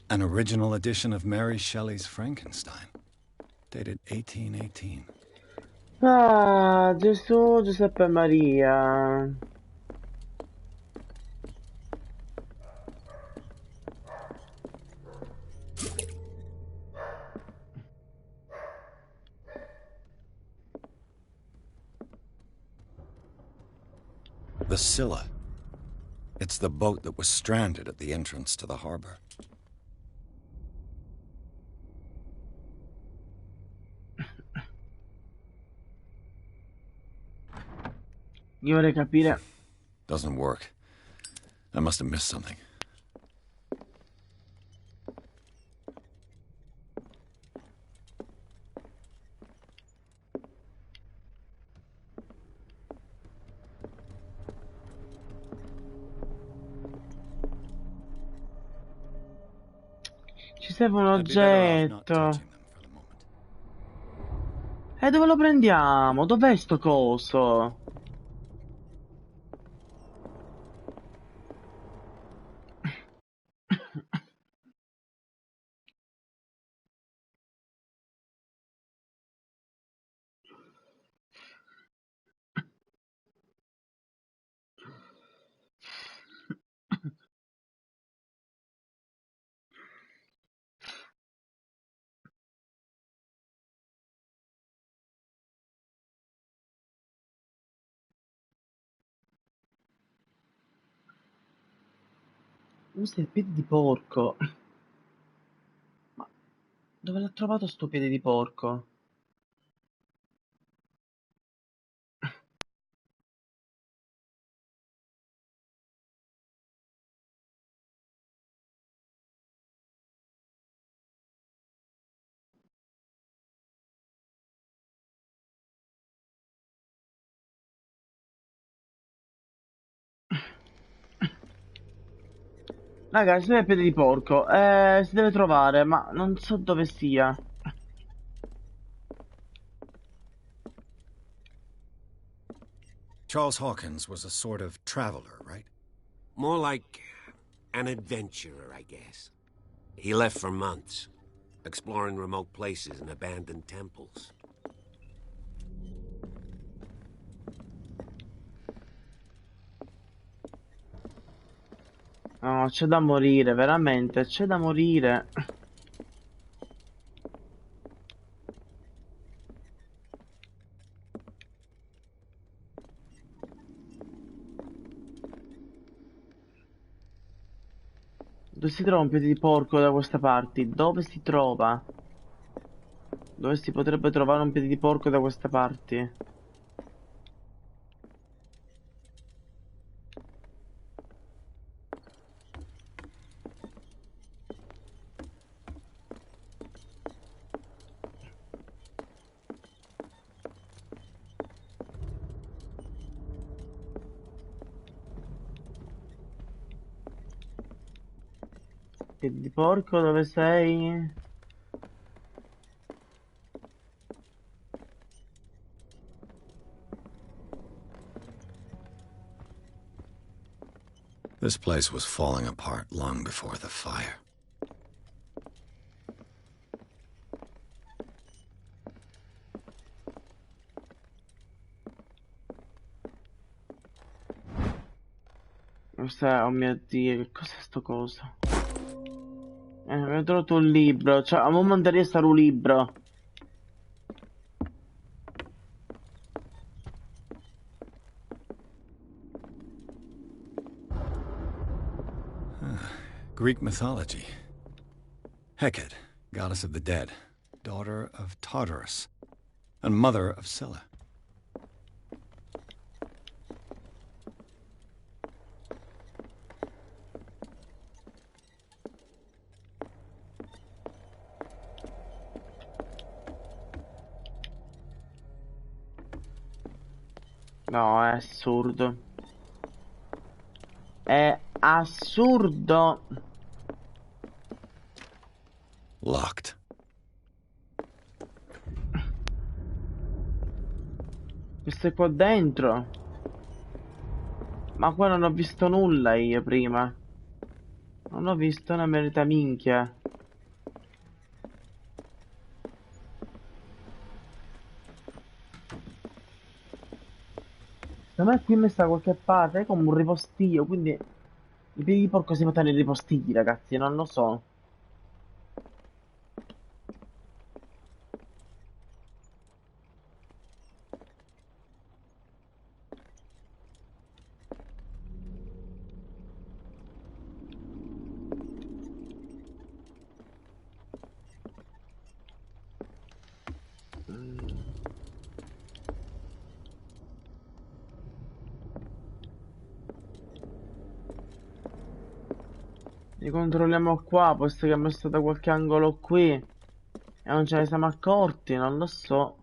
An original edition of Mary Shelley's Frankenstein, dated 1818. Ah, Gesù, Giuseppe e Maria. The Scylla. It's the boat that was stranded at the entrance to the harbor. Io vorrei capire. Doesn't work. I must have missed something. Ci serve un I'd be better off not oggetto. touching them for the moment. E dove lo prendiamo? Dov'è sto coso? Usa il piede di porco. Ma dove l'ha trovato sto piede di porco? Raga, si vede il piede di porco. Si deve trovare, ma non so dove sia. Charles Hawkins was a sort of traveler, right? More like an adventurer, I guess. He left for months, exploring remote places and abandoned temples. No, c'è da morire, veramente, c'è da morire. Dove si trova un piede di porco da queste parti? Dove si trova? Dove si potrebbe trovare un piede di porco da queste parti? Piede di porco, dove sei? This place was falling apart long before the fire. Oh mio Dio, che cos'è sto coso? Ho trovato un libro, cioè, a mo' mandaria stare un libro. Greek mythology. Hecate, goddess of the dead, daughter of Tartarus, and mother of Scylla. No, è assurdo. È assurdo. Locked. Questo è qua dentro. Ma qua non ho visto nulla io prima. Non ho visto una merita minchia. Secondo me qui mi sta da qualche parte, è come un ripostiglio, quindi i piedi di porco si mettono nei ripostigli, ragazzi, non lo so. Li controlliamo qua, può essere che mi messo da qualche angolo qui e non ce ne siamo accorti, non lo so.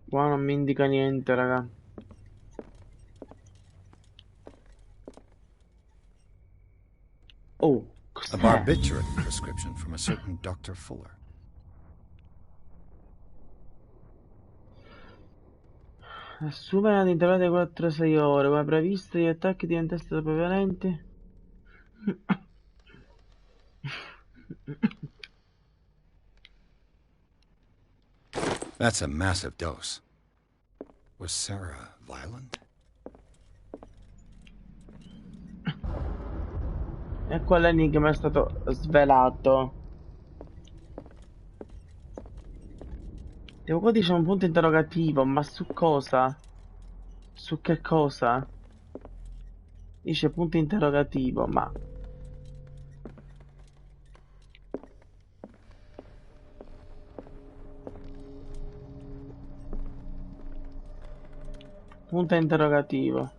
Qua non mi indica niente, raga. Oh, A cos'è? barbiturate prescription from a certain Dr. Fuller. Assumere ad intervalli di 4-6 ore, come previsto, gli attacchi diventassero troppo violenti. That's a massive dose. Was Sarah violent? E qua l'enigma è stato svelato. Tipo qua dice un punto interrogativo, ma su cosa? Su che cosa? Dice punto interrogativo, ma... Punto interrogativo.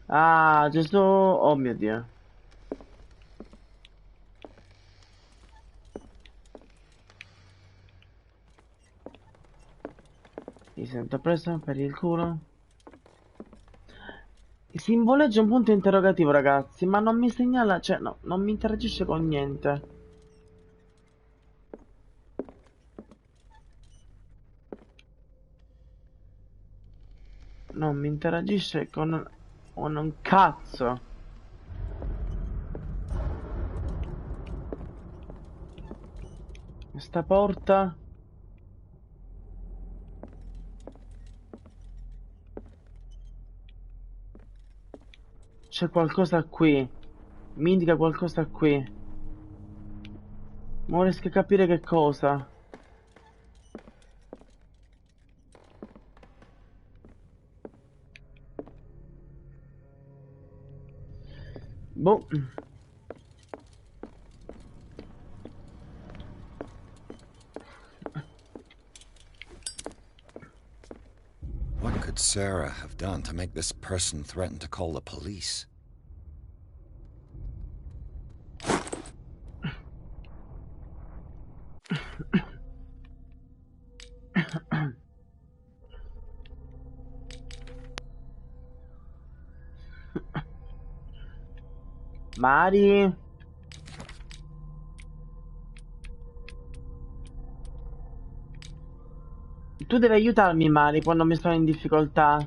Ah, Gesù, oh mio Dio. Mi sento preso per il culo. Simboleggia un punto interrogativo, ragazzi, ma non mi segnala, cioè no, non mi interagisce con niente. non mi interagisce con un cazzo. Questa porta. C'è qualcosa qui. Mi indica qualcosa qui. Ma non riesco a capire che cosa. Boh. What could Sarah have done to make this person threaten to call the police? Mari. Tu devi aiutarmi, Mari, quando mi sono in difficoltà.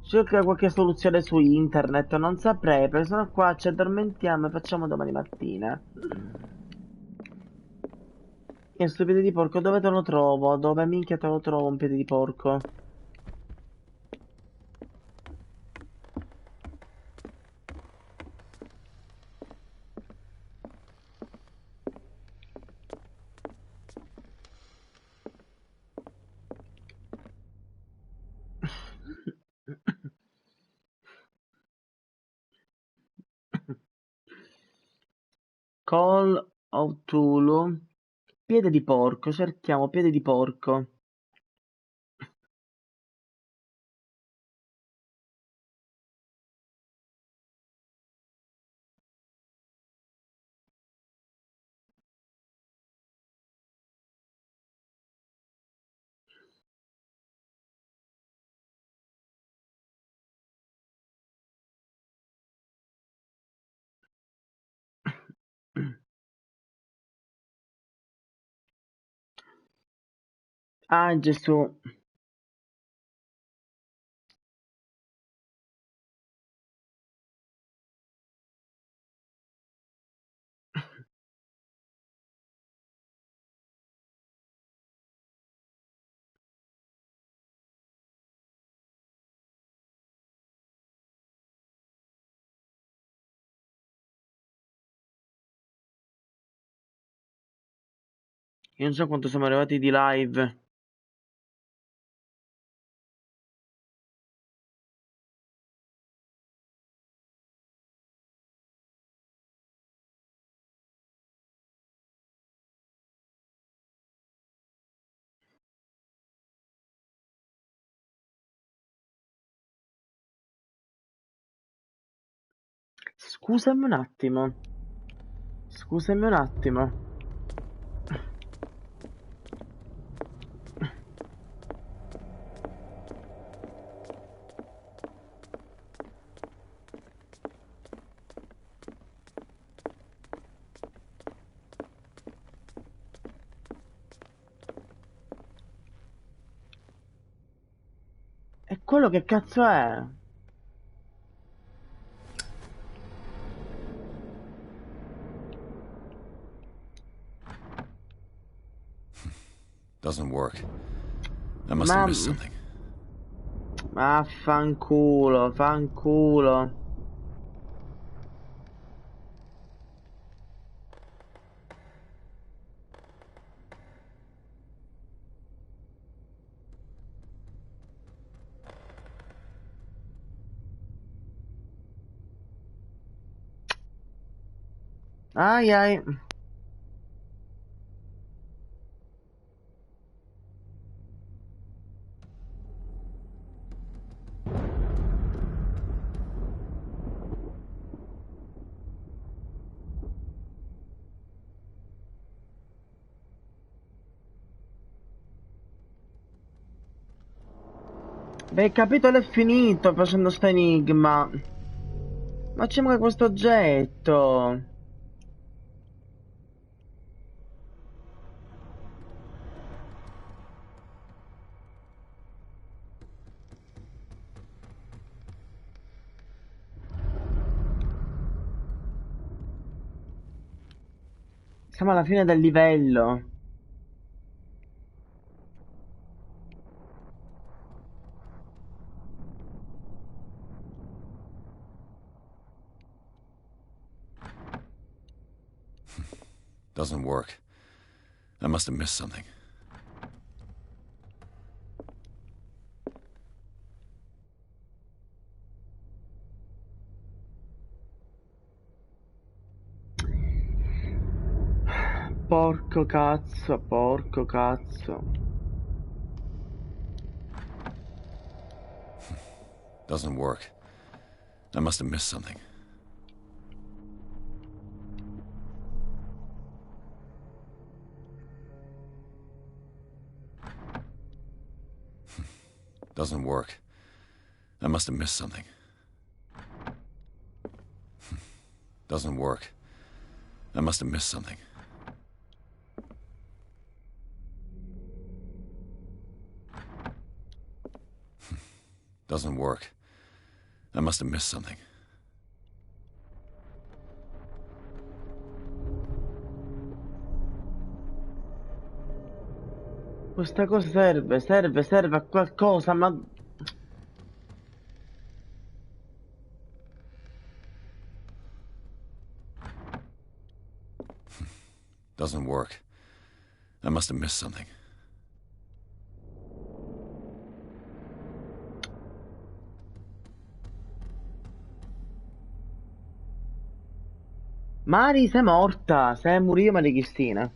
Cerca qualche soluzione su internet, non saprei, perché sono qua, ci addormentiamo e facciamo domani mattina. E sto piede di porco, dove te lo trovo? Dove minchia te lo trovo un piede di porco? Call of Cthulhu. Piede di porco, cerchiamo piede di porco. Ah, Gesù. Io non so quanto siamo arrivati di live. Scusami un attimo. Scusami un attimo. E quello che cazzo è? Doesn't work. I must have Ma... missed something. Fanculo, fanculo. Ai ai. Beh, il capitolo è finito facendo sto enigma. Ma c'è anche questo oggetto. Siamo alla fine del livello. Doesn't work. I must have missed something. Porco cazzo, porco cazzo. Doesn't work. I must have missed something. Doesn't work. I must have missed something. Doesn't work. I must have missed something. Doesn't work. I must have missed something. Questa cosa serve a qualcosa, ma... Doesn't work. I must have missed something. Mari, sei morta! Sei morire, Maria Cristina.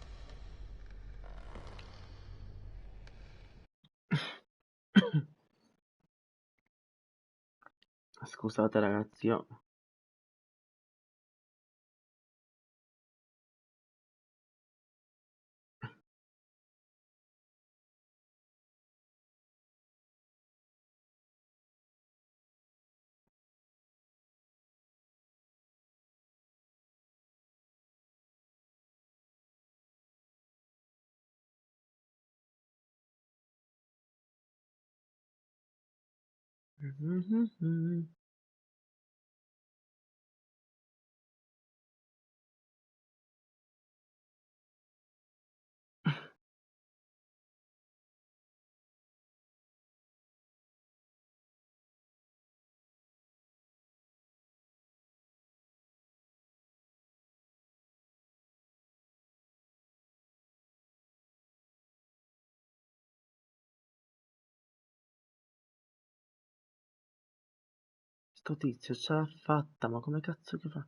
Scusate ragazzi, io... Sto tizio ce l'ha fatta, ma come cazzo che fa?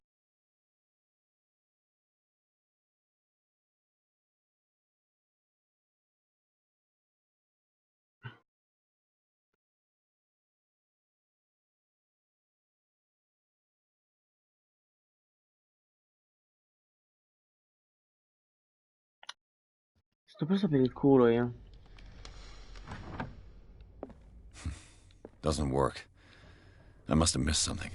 Sto preso per il culo io. Doesn't work. I must have missed something.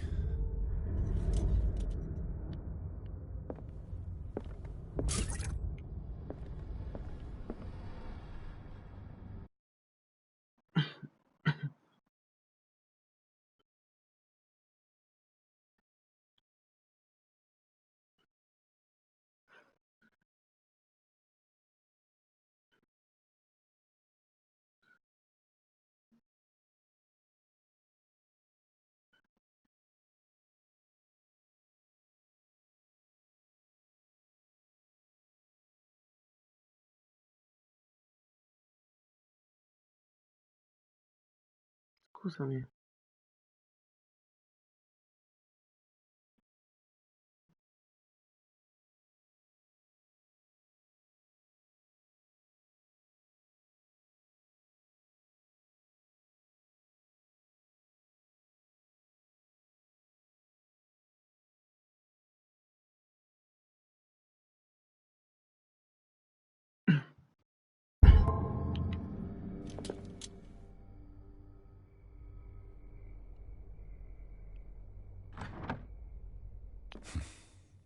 Scusami.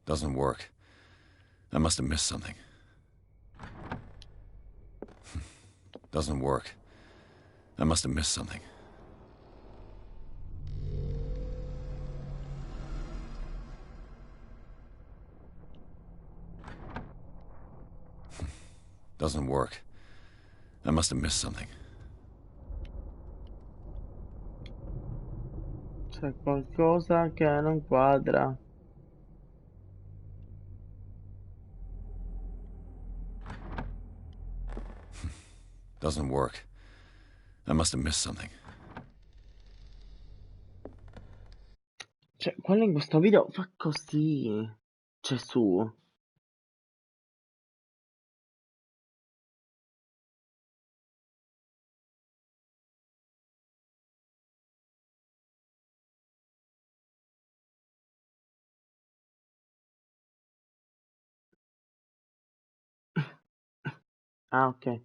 Doesn't work. I must have missed something. Doesn't work. I must have missed something. Doesn't work. I must have missed something. C'è qualcosa che non quadra. Doesn't work. I must have missed something. Cioè, quello in questo video fa così. Cioè, su. Ah, ok.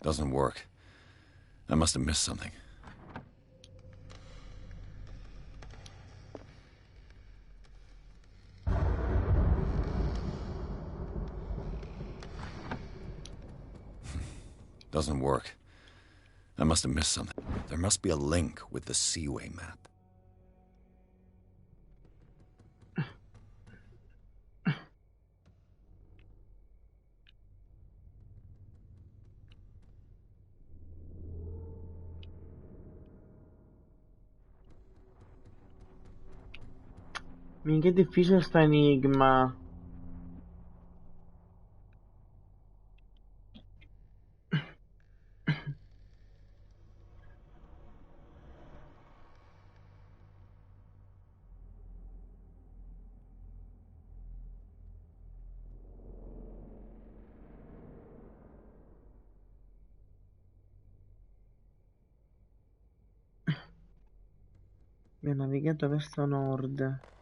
Doesn't work. I must have missed something. Doesn't work. I must have missed something. There must be a link with the Seaway map. Minchia, è difficile sto enigma. Mi ha navigato verso nord.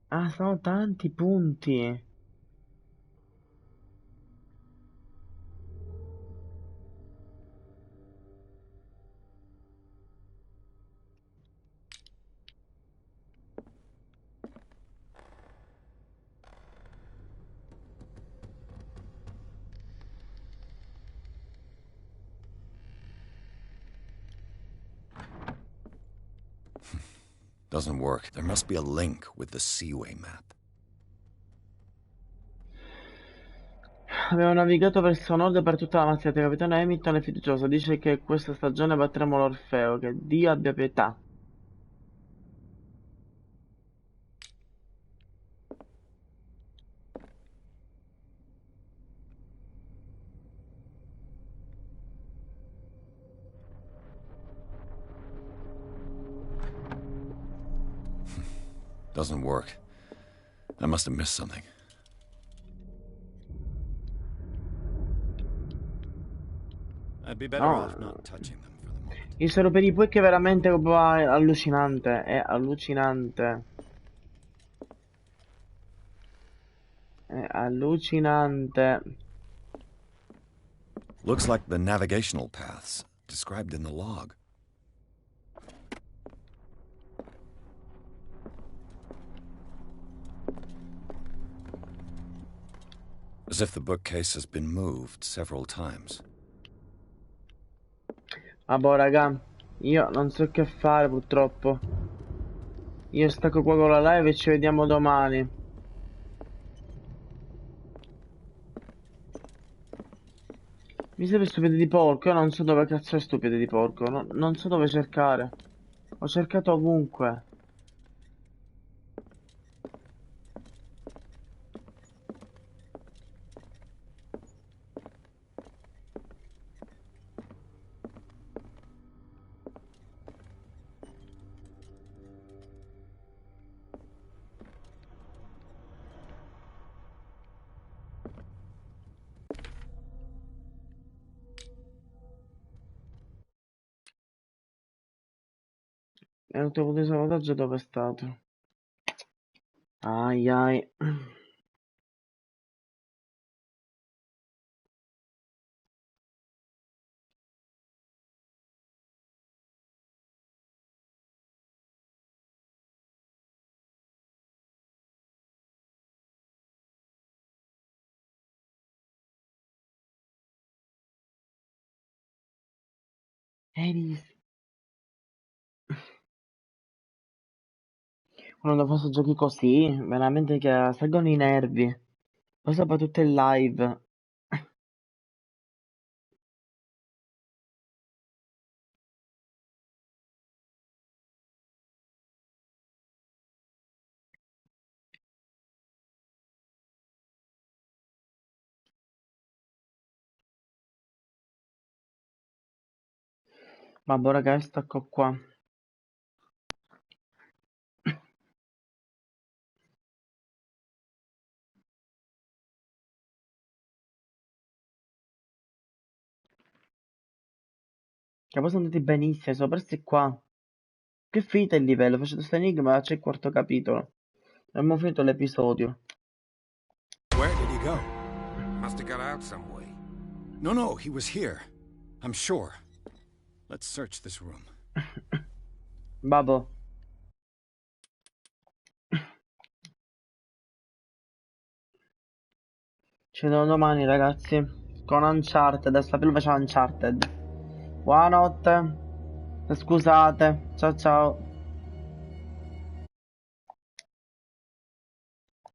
Ah, sono tanti punti. Doesn't work. There must be a link with the Seaway map. Abbiamo navigato verso nord per tutta la mattinata. Il capitano Hamilton è fiducioso. Dice che questa stagione batteremo l'Orfeo. Che Dio abbia pietà. Doesn't work. I must have missed something. I'd be better off not touching them for the moment. Il solo per i poi che è veramente allucinante. È allucinante. È allucinante. Looks like the navigational paths described in the log. As if the bookcase has been moved several times. Ah boh, raga. Io non so che fare purtroppo. Io stacco qua con la live e ci vediamo domani. Mi serve stupide di porco. Io non so dove cazzo è stupide di porco. Non so dove cercare. Ho cercato ovunque. E il tuo punto di salvataggio dove è stato? Ai ai. Eris. Quando fosse giochi così, veramente che salgono i nervi. Poi soprattutto in live. Vabbè, raga, stacco qua. Che poi sono andati benissimo, sono persi qua. Che finita il livello, faccio questo enigma, c'è il quarto capitolo. Abbiamo finito l'episodio. Where did he go? Must have got out some way. No, he was here. I'm sure. Let's search this room. Babbo. Ci vediamo domani, ragazzi. Con Uncharted. Adesso prima c'è Uncharted. Buonanotte. Scusate. Ciao ciao.